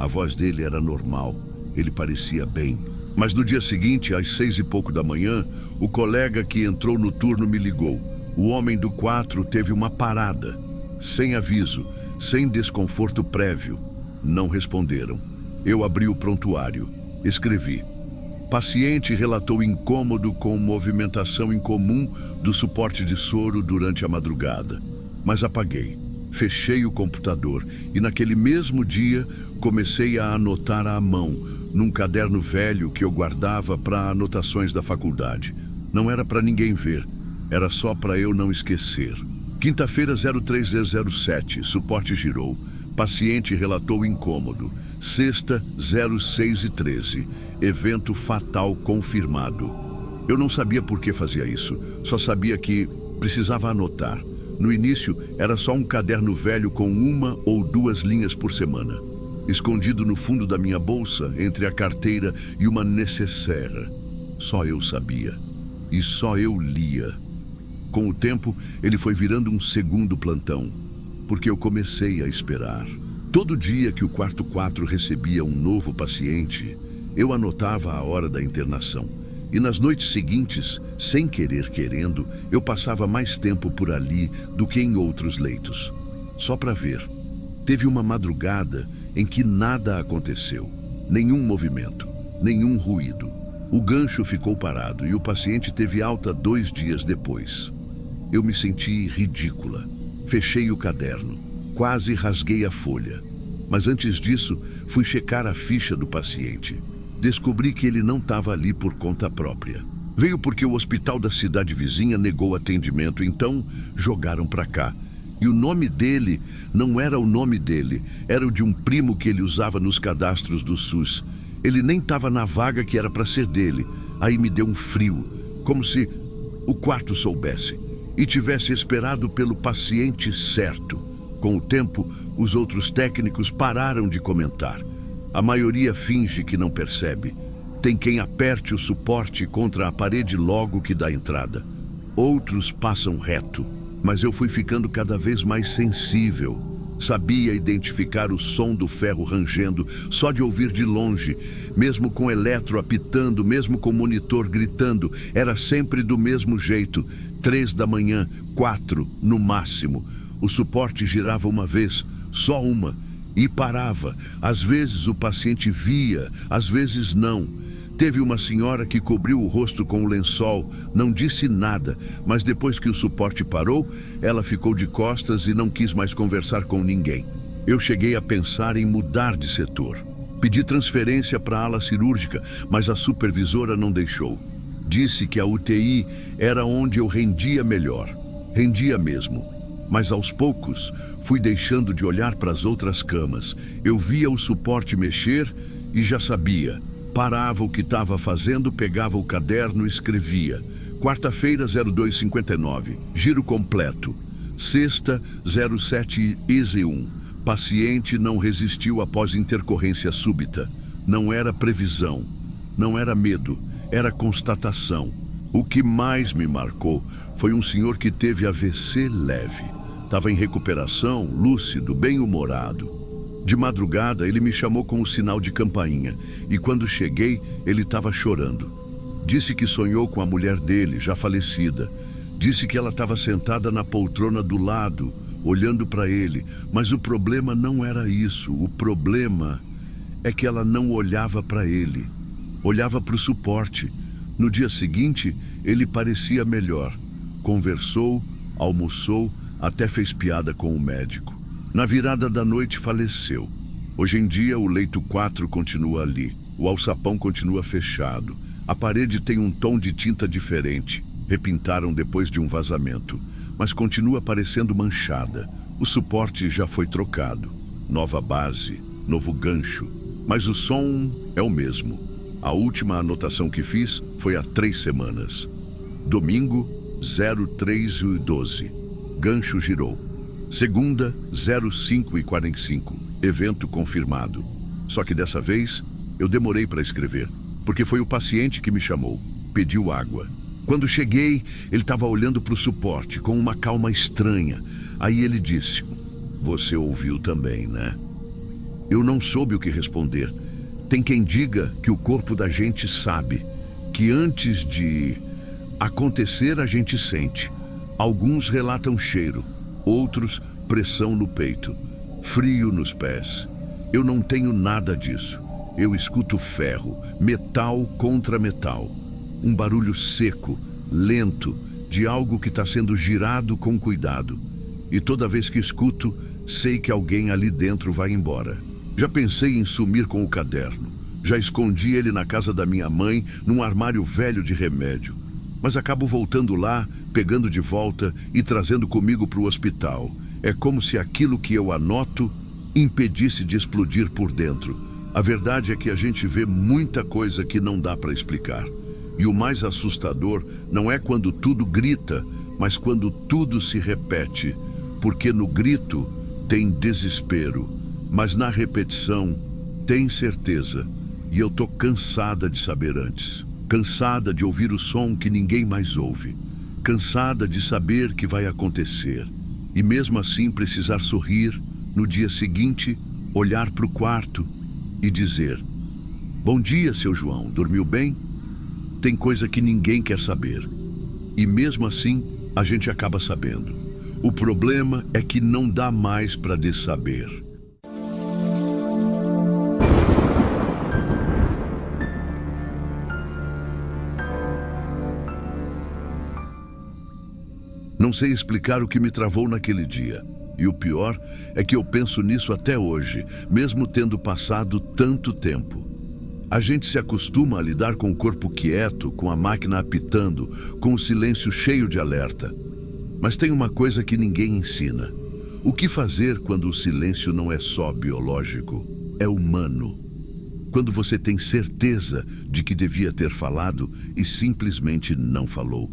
A voz dele era normal. Ele parecia bem. Mas no dia seguinte, às 6 e pouco da manhã, o colega que entrou no turno me ligou. O homem do 4 teve uma parada. Sem aviso, sem desconforto prévio. Não responderam. Eu abri o prontuário. Escrevi. Paciente relatou incômodo com movimentação incomum do suporte de soro durante a madrugada. Mas apaguei. Fechei o computador e naquele mesmo dia comecei a anotar à mão, num caderno velho que eu guardava para anotações da faculdade. Não era para ninguém ver, era só para eu não esquecer. Quinta-feira 03007, suporte girou. Paciente relatou incômodo. Sexta 06:13, evento fatal confirmado. Eu não sabia por que fazia isso, só sabia que precisava anotar. No início, era só um caderno velho com 1 ou 2 linhas por semana. Escondido no fundo da minha bolsa, entre a carteira e uma necessaire. Só eu sabia. E só eu lia. Com o tempo, ele foi virando um segundo plantão, porque eu comecei a esperar. Todo dia que o quarto 4 recebia um novo paciente, eu anotava a hora da internação. E nas noites seguintes, sem querer querendo, eu passava mais tempo por ali do que em outros leitos. Só para ver. Teve uma madrugada em que nada aconteceu. Nenhum movimento, nenhum ruído. O gancho ficou parado e o paciente teve alta 2 dias depois. Eu me senti ridícula. Fechei o caderno. Quase rasguei a folha. Mas antes disso, fui checar a ficha do paciente. Descobri que ele não estava ali por conta própria. Veio porque o hospital da cidade vizinha negou atendimento, então jogaram para cá. E o nome dele não era o nome dele, era o de um primo que ele usava nos cadastros do SUS. Ele nem estava na vaga que era para ser dele. Aí me deu um frio, como se o quarto soubesse e tivesse esperado pelo paciente certo. Com o tempo, os outros técnicos pararam de comentar. A maioria finge que não percebe. Tem quem aperte o suporte contra a parede logo que dá entrada. Outros passam reto, mas eu fui ficando cada vez mais sensível. Sabia identificar o som do ferro rangendo só de ouvir de longe, mesmo com eletro apitando, mesmo com monitor gritando. Era sempre do mesmo jeito. 3 da manhã, 4 no máximo. O suporte girava uma vez, só uma. E parava. Às vezes o paciente via, às vezes não. Teve uma senhora que cobriu o rosto com o lençol, não disse nada, mas depois que o suporte parou, ela ficou de costas e não quis mais conversar com ninguém. Eu cheguei a pensar em mudar de setor. Pedi transferência para a ala cirúrgica, mas a supervisora não deixou. Disse que a UTI era onde eu rendia melhor. Rendia mesmo. Mas aos poucos, fui deixando de olhar para as outras camas. Eu via o suporte mexer e já sabia. Parava o que estava fazendo, pegava o caderno e escrevia. Quarta-feira, 02:59, giro completo. Sexta, 07:1, paciente não resistiu após intercorrência súbita. Não era previsão, não era medo, era constatação. O que mais me marcou foi um senhor que teve AVC leve. Estava em recuperação, lúcido, bem-humorado. De madrugada, ele me chamou com o sinal de campainha, e quando cheguei, ele estava chorando. Disse que sonhou com a mulher dele, já falecida. Disse que ela estava sentada na poltrona do lado, olhando para ele, mas o problema não era isso. O problema é que ela não olhava para ele. Olhava para o suporte. No dia seguinte, ele parecia melhor. Conversou, almoçou, até fez piada com o médico. Na virada da noite faleceu. Hoje em dia o leito 4 continua ali. O alçapão continua fechado. A parede tem um tom de tinta diferente. Repintaram depois de um vazamento. Mas continua parecendo manchada. O suporte já foi trocado. Nova base, novo gancho. Mas o som é o mesmo. A última anotação que fiz foi há 3 semanas. Domingo, 03:12. Gancho girou. Segunda, 05:45. Evento confirmado. Só que dessa vez, eu demorei para escrever, porque foi o paciente que me chamou. Pediu água. Quando cheguei, ele estava olhando para o suporte com uma calma estranha. Aí ele disse: "Você ouviu também, né?" Eu não soube o que responder. Tem quem diga que o corpo da gente sabe, que antes de acontecer a gente sente. Alguns relatam cheiro, outros pressão no peito, frio nos pés. Eu não tenho nada disso. Eu escuto ferro, metal contra metal. Um barulho seco, lento, de algo que está sendo girado com cuidado. E toda vez que escuto, sei que alguém ali dentro vai embora. Já pensei em sumir com o caderno. Já escondi ele na casa da minha mãe, num armário velho de remédio. Mas acabo voltando lá, pegando de volta e trazendo comigo para o hospital. É como se aquilo que eu anoto impedisse de explodir por dentro. A verdade é que a gente vê muita coisa que não dá para explicar. E o mais assustador não é quando tudo grita, mas quando tudo se repete. Porque no grito tem desespero, mas na repetição tem certeza. E eu tô cansada de saber antes. Cansada de ouvir o som que ninguém mais ouve. Cansada de saber que vai acontecer. E mesmo assim precisar sorrir, no dia seguinte, olhar para o quarto e dizer: "Bom dia, seu João, dormiu bem?" Tem coisa que ninguém quer saber. E mesmo assim, a gente acaba sabendo. O problema é que não dá mais para dessaber. Não sei explicar o que me travou naquele dia. E o pior é que eu penso nisso até hoje, mesmo tendo passado tanto tempo. A gente se acostuma a lidar com o corpo quieto, com a máquina apitando, com o silêncio cheio de alerta. Mas tem uma coisa que ninguém ensina. O que fazer quando o silêncio não é só biológico, é humano? Quando você tem certeza de que devia ter falado e simplesmente não falou.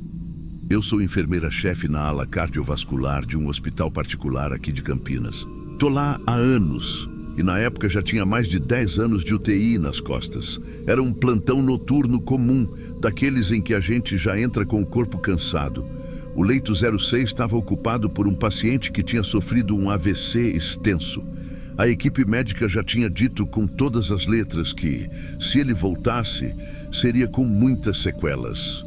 Eu sou enfermeira-chefe na ala cardiovascular de um hospital particular aqui de Campinas. Tô lá há anos e na época já tinha mais de 10 anos de UTI nas costas. Era um plantão noturno comum, daqueles em que a gente já entra com o corpo cansado. O leito 06 estava ocupado por um paciente que tinha sofrido um AVC extenso. A equipe médica já tinha dito com todas as letras que, se ele voltasse, seria com muitas sequelas.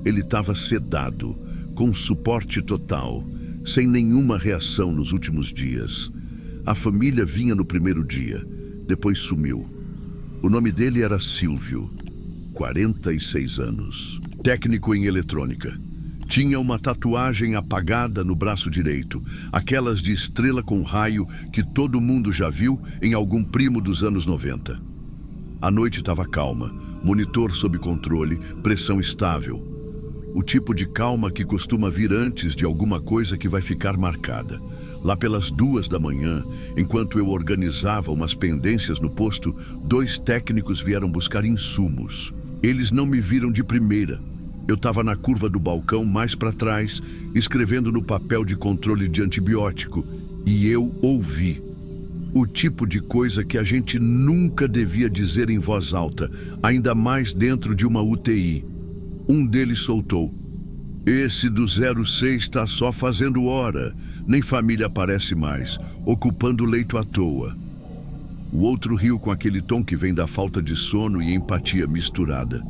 Ele estava sedado, com suporte total, sem nenhuma reação nos últimos dias. A família vinha no primeiro dia, depois sumiu. O nome dele era Silvio, 46 anos, técnico em eletrônica. Tinha uma tatuagem apagada no braço direito, aquelas de estrela com raio que todo mundo já viu em algum primo dos anos 90. A noite estava calma, monitor sob controle, pressão estável. O tipo de calma que costuma vir antes de alguma coisa que vai ficar marcada. Lá pelas 2 da manhã, enquanto eu organizava umas pendências no posto, 2 técnicos vieram buscar insumos. Eles não me viram de primeira. Eu estava na curva do balcão mais para trás, escrevendo no papel de controle de antibiótico, e eu ouvi. O tipo de coisa que a gente nunca devia dizer em voz alta, ainda mais dentro de uma UTI. Um deles soltou: "Esse do 06 está só fazendo hora, nem família aparece mais, ocupando o leito à toa." O outro riu com aquele tom que vem da falta de sono e empatia misturada.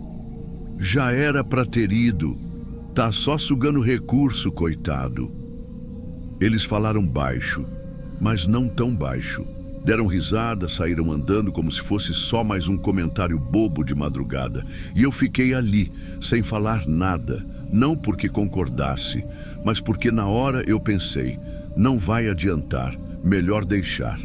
"Já era para ter ido, tá só sugando recurso, coitado." Eles falaram baixo, mas não tão baixo. Deram risada, saíram andando como se fosse só mais um comentário bobo de madrugada. E eu fiquei ali, sem falar nada, não porque concordasse, mas porque na hora eu pensei, não vai adiantar, melhor deixar.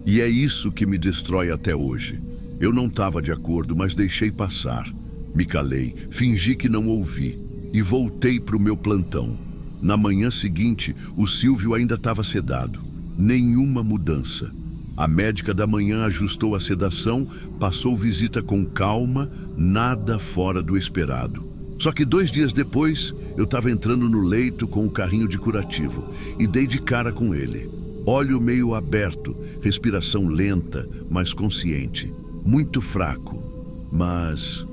E é isso que me destrói até hoje. Eu não estava de acordo, mas deixei passar. Me calei, fingi que não ouvi e voltei para o meu plantão. Na manhã seguinte, o Silvio ainda estava sedado. Nenhuma mudança. A médica da manhã ajustou a sedação, passou visita com calma, nada fora do esperado. Só que 2 dias depois, eu estava entrando no leito com o carrinho de curativo e dei de cara com ele. Olho meio aberto, respiração lenta, mas consciente. Muito fraco, mas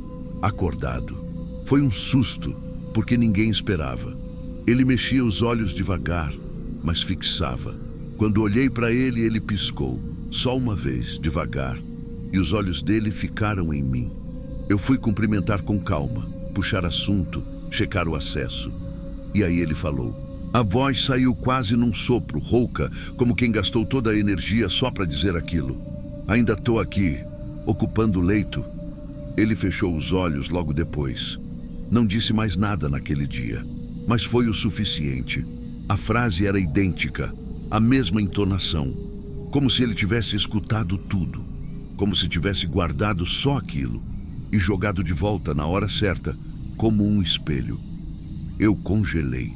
acordado. Foi um susto, porque ninguém esperava. Ele mexia os olhos devagar, mas fixava. Quando olhei para ele, ele piscou. Só uma vez, devagar, e os olhos dele ficaram em mim. Eu fui cumprimentar com calma, puxar assunto, checar o acesso. E aí ele falou. A voz saiu quase num sopro, rouca, como quem gastou toda a energia só para dizer aquilo. Ainda estou aqui, ocupando o leito. Ele fechou os olhos logo depois. Não disse mais nada naquele dia, mas foi o suficiente. A frase era idêntica, a mesma entonação. Como se ele tivesse escutado tudo, como se tivesse guardado só aquilo e jogado de volta na hora certa, como um espelho. Eu congelei.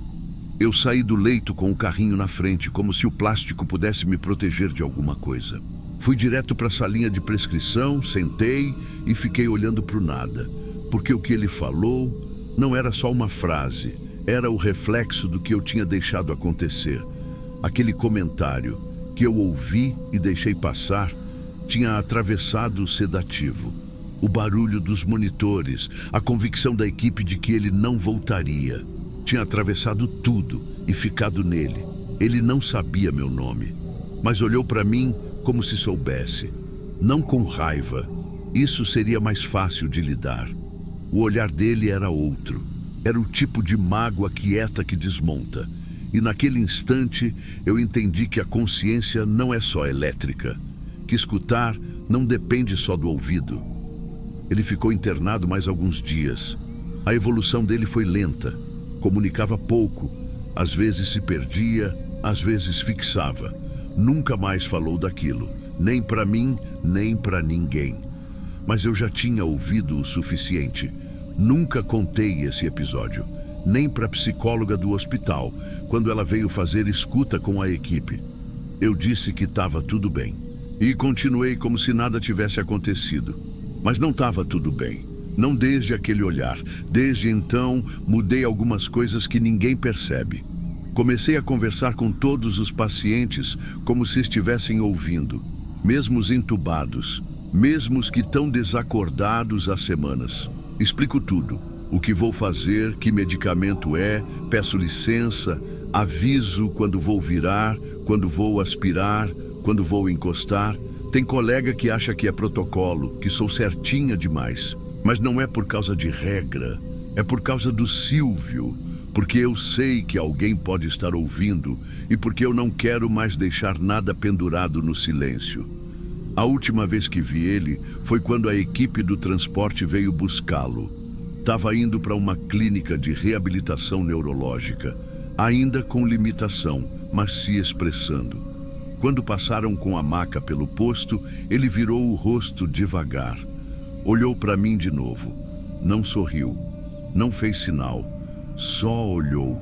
Eu saí do leito com o carrinho na frente, como se o plástico pudesse me proteger de alguma coisa. Fui direto para a salinha de prescrição, sentei e fiquei olhando para o nada, porque o que ele falou não era só uma frase, era o reflexo do que eu tinha deixado acontecer. Aquele comentário que eu ouvi e deixei passar, tinha atravessado o sedativo. O barulho dos monitores, a convicção da equipe de que ele não voltaria. Tinha atravessado tudo e ficado nele. Ele não sabia meu nome, mas olhou para mim como se soubesse. Não com raiva, isso seria mais fácil de lidar. O olhar dele era outro. Era o tipo de mágoa quieta que desmonta. E naquele instante eu entendi que a consciência não é só elétrica, que escutar não depende só do ouvido. Ele ficou internado mais alguns dias. A evolução dele foi lenta, comunicava pouco, às vezes se perdia, às vezes fixava. Nunca mais falou daquilo, nem para mim, nem para ninguém. Mas eu já tinha ouvido o suficiente. Nunca contei esse episódio. Nem para a psicóloga do hospital, quando ela veio fazer escuta com a equipe. Eu disse que estava tudo bem. E continuei como se nada tivesse acontecido. Mas não estava tudo bem. Não desde aquele olhar. Desde então, mudei algumas coisas que ninguém percebe. Comecei a conversar com todos os pacientes como se estivessem ouvindo. Mesmo os entubados. Mesmo os que estão desacordados há semanas. Explico tudo. O que vou fazer, que medicamento é, peço licença, aviso quando vou virar, quando vou aspirar, quando vou encostar. Tem colega que acha que é protocolo, que sou certinha demais. Mas não é por causa de regra, é por causa do Silvio, porque eu sei que alguém pode estar ouvindo e porque eu não quero mais deixar nada pendurado no silêncio. A última vez que vi ele foi quando a equipe do transporte veio buscá-lo. Estava indo para uma clínica de reabilitação neurológica, ainda com limitação, mas se expressando. Quando passaram com a maca pelo posto, ele virou o rosto devagar. Olhou para mim de novo. Não sorriu, não fez sinal, só olhou.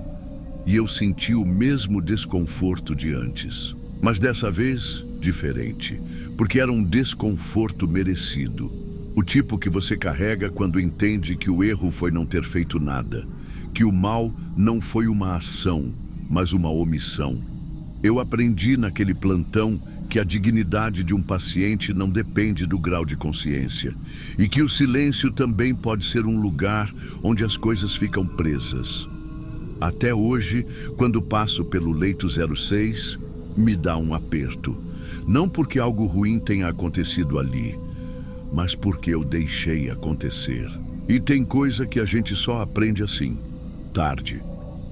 E eu senti o mesmo desconforto de antes. Mas dessa vez, diferente, porque era um desconforto merecido. O tipo que você carrega quando entende que o erro foi não ter feito nada, que o mal não foi uma ação, mas uma omissão. Eu aprendi naquele plantão que a dignidade de um paciente não depende do grau de consciência e que o silêncio também pode ser um lugar onde as coisas ficam presas. Até hoje, quando passo pelo leito 06, me dá um aperto. Não porque algo ruim tenha acontecido ali, mas porque eu deixei acontecer. E tem coisa que a gente só aprende assim, tarde.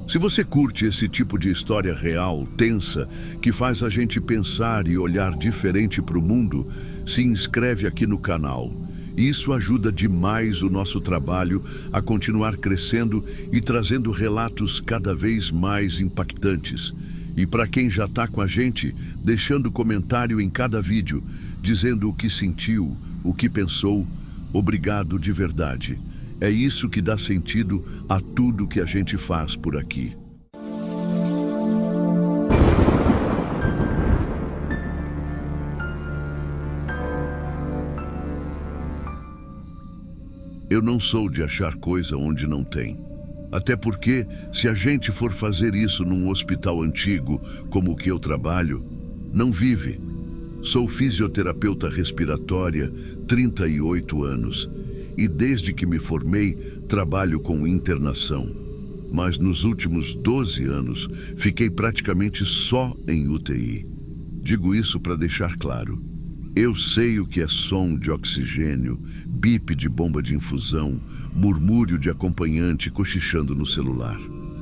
Se você curte esse tipo de história real, tensa, que faz a gente pensar e olhar diferente para o mundo, se inscreve aqui no canal. Isso ajuda demais o nosso trabalho a continuar crescendo e trazendo relatos cada vez mais impactantes. E para quem já está com a gente, deixando comentário em cada vídeo, dizendo o que sentiu, o que pensou, obrigado de verdade. É isso que dá sentido a tudo que a gente faz por aqui. Eu não sou de achar coisa onde não tem. Até porque, se a gente for fazer isso num hospital antigo, como o que eu trabalho, não vive. Sou fisioterapeuta respiratória, 38 anos, e desde que me formei, trabalho com internação. Mas nos últimos 12 anos, fiquei praticamente só em UTI. Digo isso para deixar claro. Eu sei o que é som de oxigênio, bip de bomba de infusão, murmúrio de acompanhante cochichando no celular.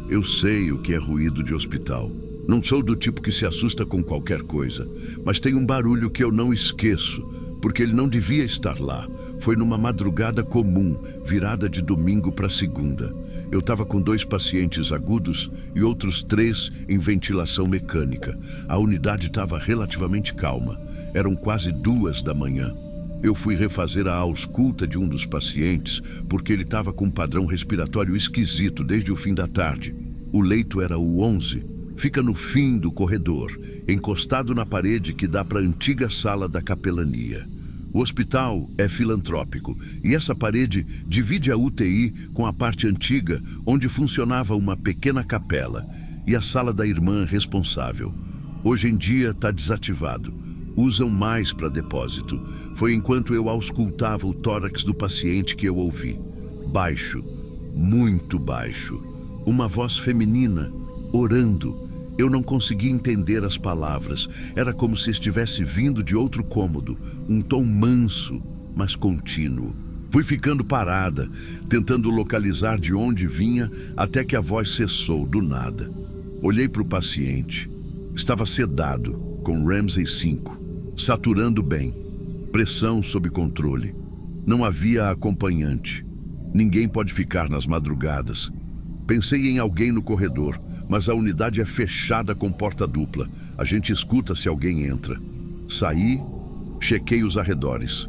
Eu sei o que é ruído de hospital. Não sou do tipo que se assusta com qualquer coisa, mas tem um barulho que eu não esqueço, porque ele não devia estar lá. Foi numa madrugada comum, virada de domingo para segunda. Eu estava com 2 pacientes agudos e outros 3 em ventilação mecânica. A unidade estava relativamente calma. Eram quase 2 da manhã. Eu fui refazer a ausculta de um dos pacientes porque ele estava com um padrão respiratório esquisito desde o fim da tarde. O leito era o 11. Fica no fim do corredor, encostado na parede que dá para a antiga sala da capelania. O hospital é filantrópico e essa parede divide a UTI com a parte antiga, onde funcionava uma pequena capela, e a sala da irmã responsável. Hoje em dia está desativado. Usam mais para depósito. Foi enquanto eu auscultava o tórax do paciente que eu ouvi. Baixo, muito baixo. Uma voz feminina, orando. Eu não conseguia entender as palavras. Era como se estivesse vindo de outro cômodo. Um tom manso, mas contínuo. Fui ficando parada, tentando localizar de onde vinha, até que a voz cessou do nada. Olhei para o paciente. Estava sedado, com Ramsay 5. Saturando bem, pressão sob controle. Não havia acompanhante. Ninguém pode ficar nas madrugadas. Pensei em alguém no corredor, mas a unidade é fechada com porta dupla. A gente escuta se alguém entra. Saí, chequei os arredores.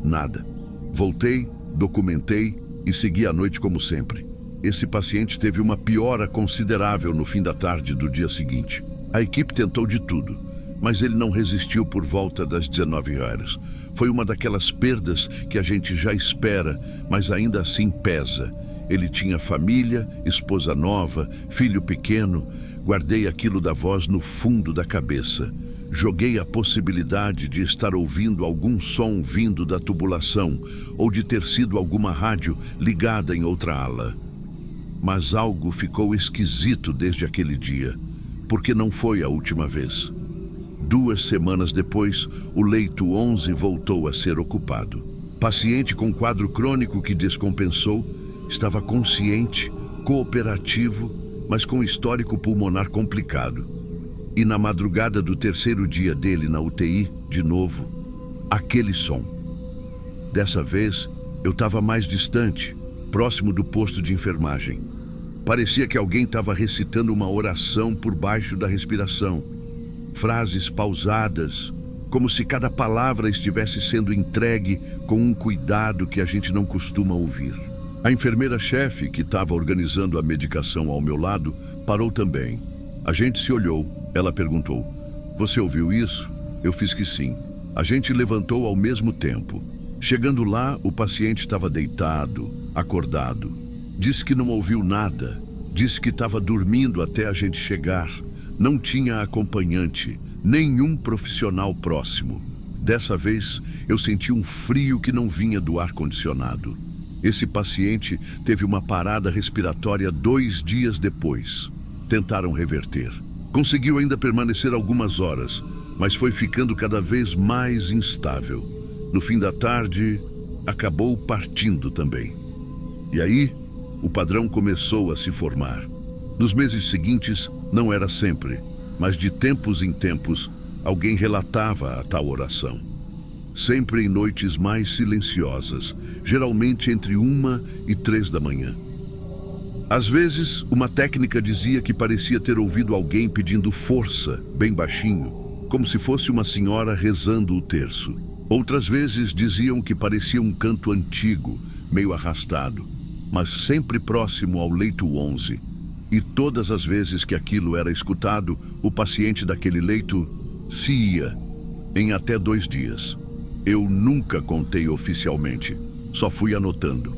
Nada. Voltei, documentei e segui a noite como sempre. Esse paciente teve uma piora considerável no fim da tarde do dia seguinte. A equipe tentou de tudo, mas ele não resistiu por volta das 19 horas. Foi uma daquelas perdas que a gente já espera, mas ainda assim pesa. Ele tinha família, esposa nova, filho pequeno. Guardei aquilo da voz no fundo da cabeça. Joguei a possibilidade de estar ouvindo algum som vindo da tubulação ou de ter sido alguma rádio ligada em outra ala. Mas algo ficou esquisito desde aquele dia, porque não foi a última vez. 2 semanas depois, o leito 11 voltou a ser ocupado. Paciente com quadro crônico que descompensou, estava consciente, cooperativo, mas com histórico pulmonar complicado. E na madrugada do 3º dia dele na UTI, de novo, aquele som. Dessa vez, eu estava mais distante, próximo do posto de enfermagem. Parecia que alguém estava recitando uma oração por baixo da respiração. Frases pausadas, como se cada palavra estivesse sendo entregue com um cuidado que a gente não costuma ouvir. A enfermeira-chefe, que estava organizando a medicação ao meu lado, parou também. A gente se olhou. Ela perguntou: "Você ouviu isso?" Eu fiz que sim. A gente levantou ao mesmo tempo. Chegando lá, o paciente estava deitado, acordado. Disse que não ouviu nada. Disse que estava dormindo até a gente chegar. Não tinha acompanhante, nenhum profissional próximo. Dessa vez, eu senti um frio que não vinha do ar-condicionado. Esse paciente teve uma parada respiratória 2 dias depois. Tentaram reverter. Conseguiu ainda permanecer algumas horas, mas foi ficando cada vez mais instável. No fim da tarde, acabou partindo também. E aí, o padrão começou a se formar. Nos meses seguintes, não era sempre, mas de tempos em tempos, alguém relatava a tal oração. Sempre em noites mais silenciosas, geralmente entre 1 e 3 da manhã. Às vezes, uma técnica dizia que parecia ter ouvido alguém pedindo força, bem baixinho, como se fosse uma senhora rezando o terço. Outras vezes diziam que parecia um canto antigo, meio arrastado, mas sempre próximo ao leito 11. E todas as vezes que aquilo era escutado, o paciente daquele leito se ia, em até 2 dias. Eu nunca contei oficialmente, só fui anotando.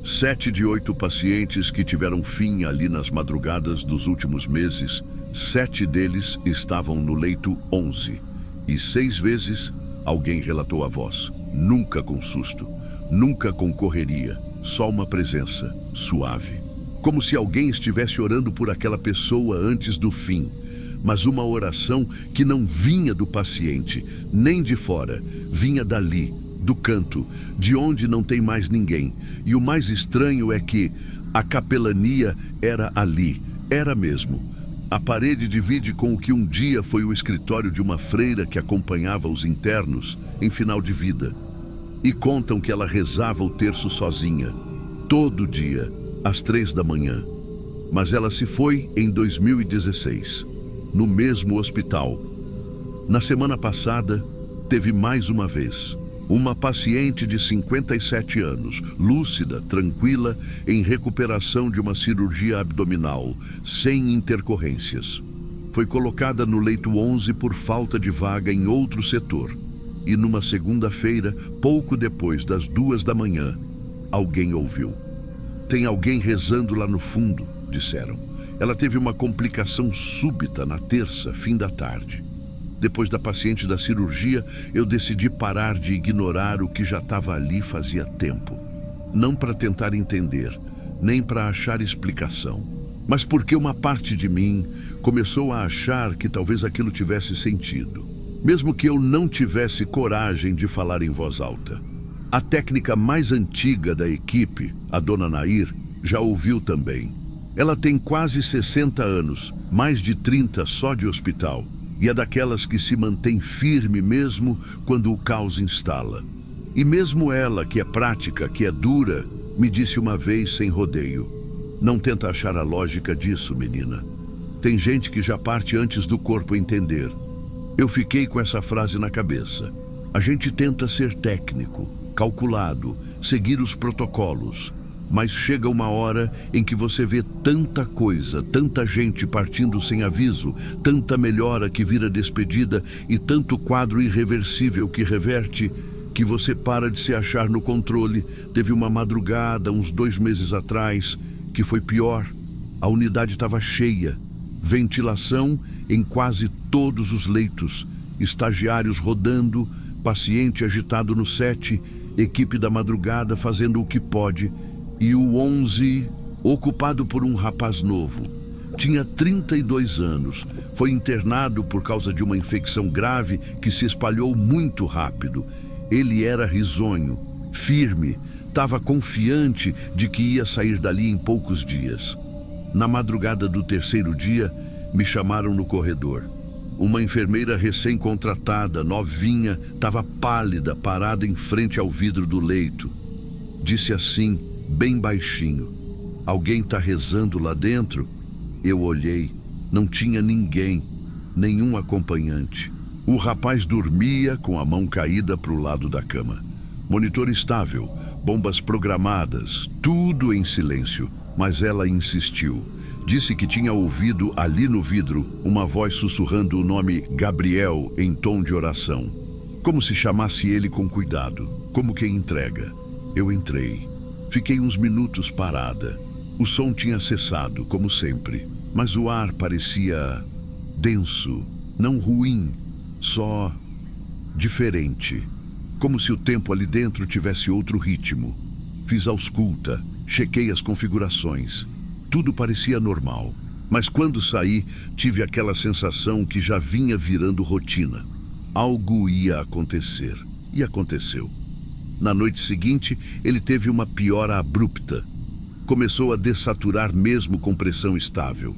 7 de 8 pacientes que tiveram fim ali nas madrugadas dos últimos meses, 7 deles estavam no leito 11. E 6 vezes alguém relatou a voz, nunca com susto, nunca com correria, só uma presença suave. Como se alguém estivesse orando por aquela pessoa antes do fim, mas uma oração que não vinha do paciente, nem de fora, vinha dali, do canto, de onde não tem mais ninguém. E o mais estranho é que a capelania era ali, era mesmo. A parede divide com o que um dia foi o escritório de uma freira que acompanhava os internos em final de vida. E contam que ela rezava o terço sozinha, todo dia, às 3 da manhã. Mas ela se foi em 2016, no mesmo hospital. Na semana passada, teve mais uma vez. Uma paciente de 57 anos, lúcida, tranquila, em recuperação de uma cirurgia abdominal, sem intercorrências. Foi colocada no leito 11 por falta de vaga em outro setor. E numa segunda-feira, pouco depois das 2 da manhã, alguém ouviu. Tem alguém rezando lá no fundo, disseram. Ela teve uma complicação súbita na terça, fim da tarde. Depois da paciente da cirurgia, eu decidi parar de ignorar o que já estava ali fazia tempo. Não para tentar entender, nem para achar explicação, mas porque uma parte de mim começou a achar que talvez aquilo tivesse sentido, mesmo que eu não tivesse coragem de falar em voz alta. A técnica mais antiga da equipe, a dona Nair, já ouviu também. Ela tem quase 60 anos, mais de 30 só de hospital, e é daquelas que se mantém firme mesmo quando o caos instala. E mesmo ela, que é prática, que é dura, me disse uma vez sem rodeio: não tenta achar a lógica disso, menina. Tem gente que já parte antes do corpo entender. Eu fiquei com essa frase na cabeça. A gente tenta ser técnico, calculado, seguir os protocolos, mas chega uma hora em que você vê tanta coisa, tanta gente partindo sem aviso, tanta melhora que vira despedida e tanto quadro irreversível que reverte, que você para de se achar no controle. Teve uma madrugada, uns 2 meses atrás, que foi pior. A unidade estava cheia, ventilação em quase todos os leitos, estagiários rodando, paciente agitado no 7, equipe da madrugada fazendo o que pode, e o 11 ocupado por um rapaz novo. Tinha 32 anos, foi internado por causa de uma infecção grave que se espalhou muito rápido. Ele era risonho, firme, estava confiante de que ia sair dali em poucos dias. Na madrugada do 3º dia, me chamaram no corredor. Uma enfermeira recém-contratada, novinha, estava pálida, parada em frente ao vidro do leito. Disse assim, bem baixinho: alguém está rezando lá dentro? Eu olhei, não tinha ninguém, nenhum acompanhante. O rapaz dormia com a mão caída para o lado da cama. Monitor estável, bombas programadas, tudo em silêncio. Mas ela insistiu. Disse que tinha ouvido ali no vidro uma voz sussurrando o nome Gabriel em tom de oração. Como se chamasse ele com cuidado, como quem entrega. Eu entrei. Fiquei uns minutos parada. O som tinha cessado, como sempre, mas o ar parecia denso, não ruim, só diferente. Como se o tempo ali dentro tivesse outro ritmo. Fiz ausculta, chequei as configurações. Tudo parecia normal, mas quando saí, tive aquela sensação que já vinha virando rotina. Algo ia acontecer, e aconteceu. Na noite seguinte, ele teve uma piora abrupta. Começou a dessaturar mesmo com pressão estável.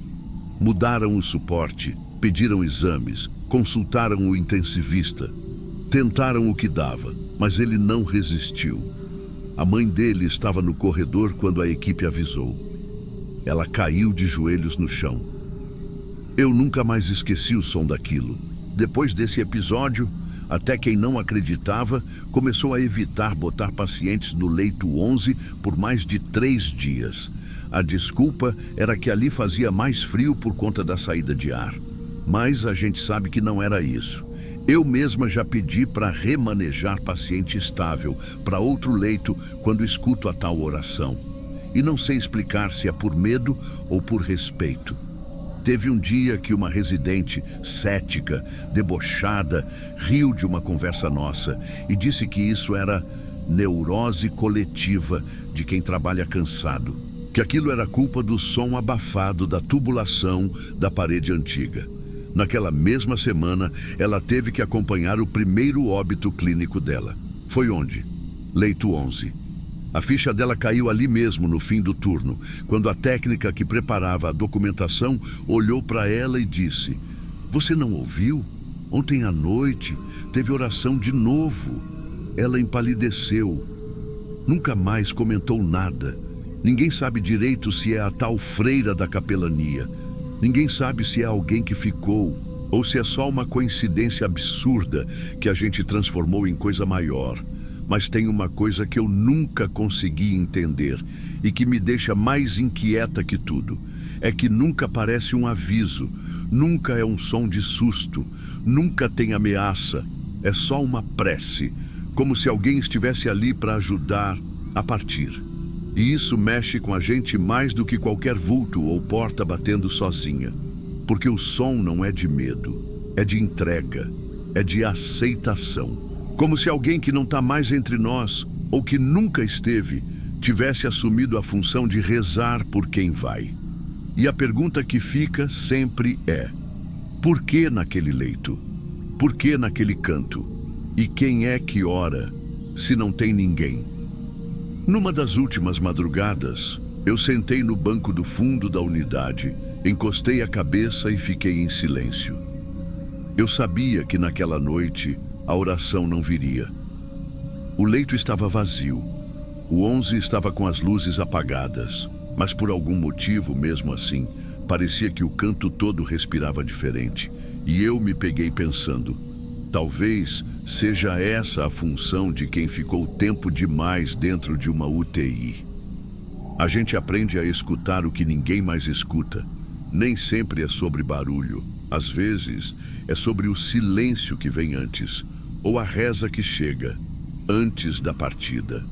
Mudaram o suporte, pediram exames, consultaram o intensivista. Tentaram o que dava, mas ele não resistiu. A mãe dele estava no corredor quando a equipe avisou. Ela caiu de joelhos no chão. Eu nunca mais esqueci o som daquilo. Depois desse episódio, até quem não acreditava começou a evitar botar pacientes no leito 11 por mais de 3 dias. A desculpa era que ali fazia mais frio por conta da saída de ar. Mas a gente sabe que não era isso. Eu mesma já pedi para remanejar paciente estável para outro leito quando escuto a tal oração. E não sei explicar se é por medo ou por respeito. Teve um dia que uma residente, cética, debochada, riu de uma conversa nossa e disse que isso era neurose coletiva de quem trabalha cansado, que aquilo era culpa do som abafado da tubulação da parede antiga. Naquela mesma semana, ela teve que acompanhar o primeiro óbito clínico dela. Foi onde? Leito 11. A ficha dela caiu ali mesmo no fim do turno, quando a técnica que preparava a documentação olhou para ela e disse: "Você não ouviu? Ontem à noite teve oração de novo." Ela empalideceu. Nunca mais comentou nada. Ninguém sabe direito se é a tal freira da capelania. Ninguém sabe se é alguém que ficou ou se é só uma coincidência absurda que a gente transformou em coisa maior. Mas tem uma coisa que eu nunca consegui entender e que me deixa mais inquieta que tudo. É que nunca parece um aviso, nunca é um som de susto, nunca tem ameaça. É só uma prece, como se alguém estivesse ali para ajudar a partir. E isso mexe com a gente mais do que qualquer vulto ou porta batendo sozinha. Porque o som não é de medo, é de entrega, é de aceitação. Como se alguém que não está mais entre nós, ou que nunca esteve, tivesse assumido a função de rezar por quem vai. E a pergunta que fica sempre é: por que naquele leito? Por que naquele canto? E quem é que ora, se não tem ninguém? Numa das últimas madrugadas, eu sentei no banco do fundo da unidade, encostei a cabeça e fiquei em silêncio. Eu sabia que naquela noite a oração não viria. O leito estava vazio. O 11 estava com as luzes apagadas, mas por algum motivo, mesmo assim, parecia que o canto todo respirava diferente. E eu me peguei pensando: talvez seja essa a função de quem ficou tempo demais dentro de uma UTI. A gente aprende a escutar o que ninguém mais escuta. Nem sempre é sobre barulho. Às vezes, é sobre o silêncio que vem antes, ou a reza que chega antes da partida.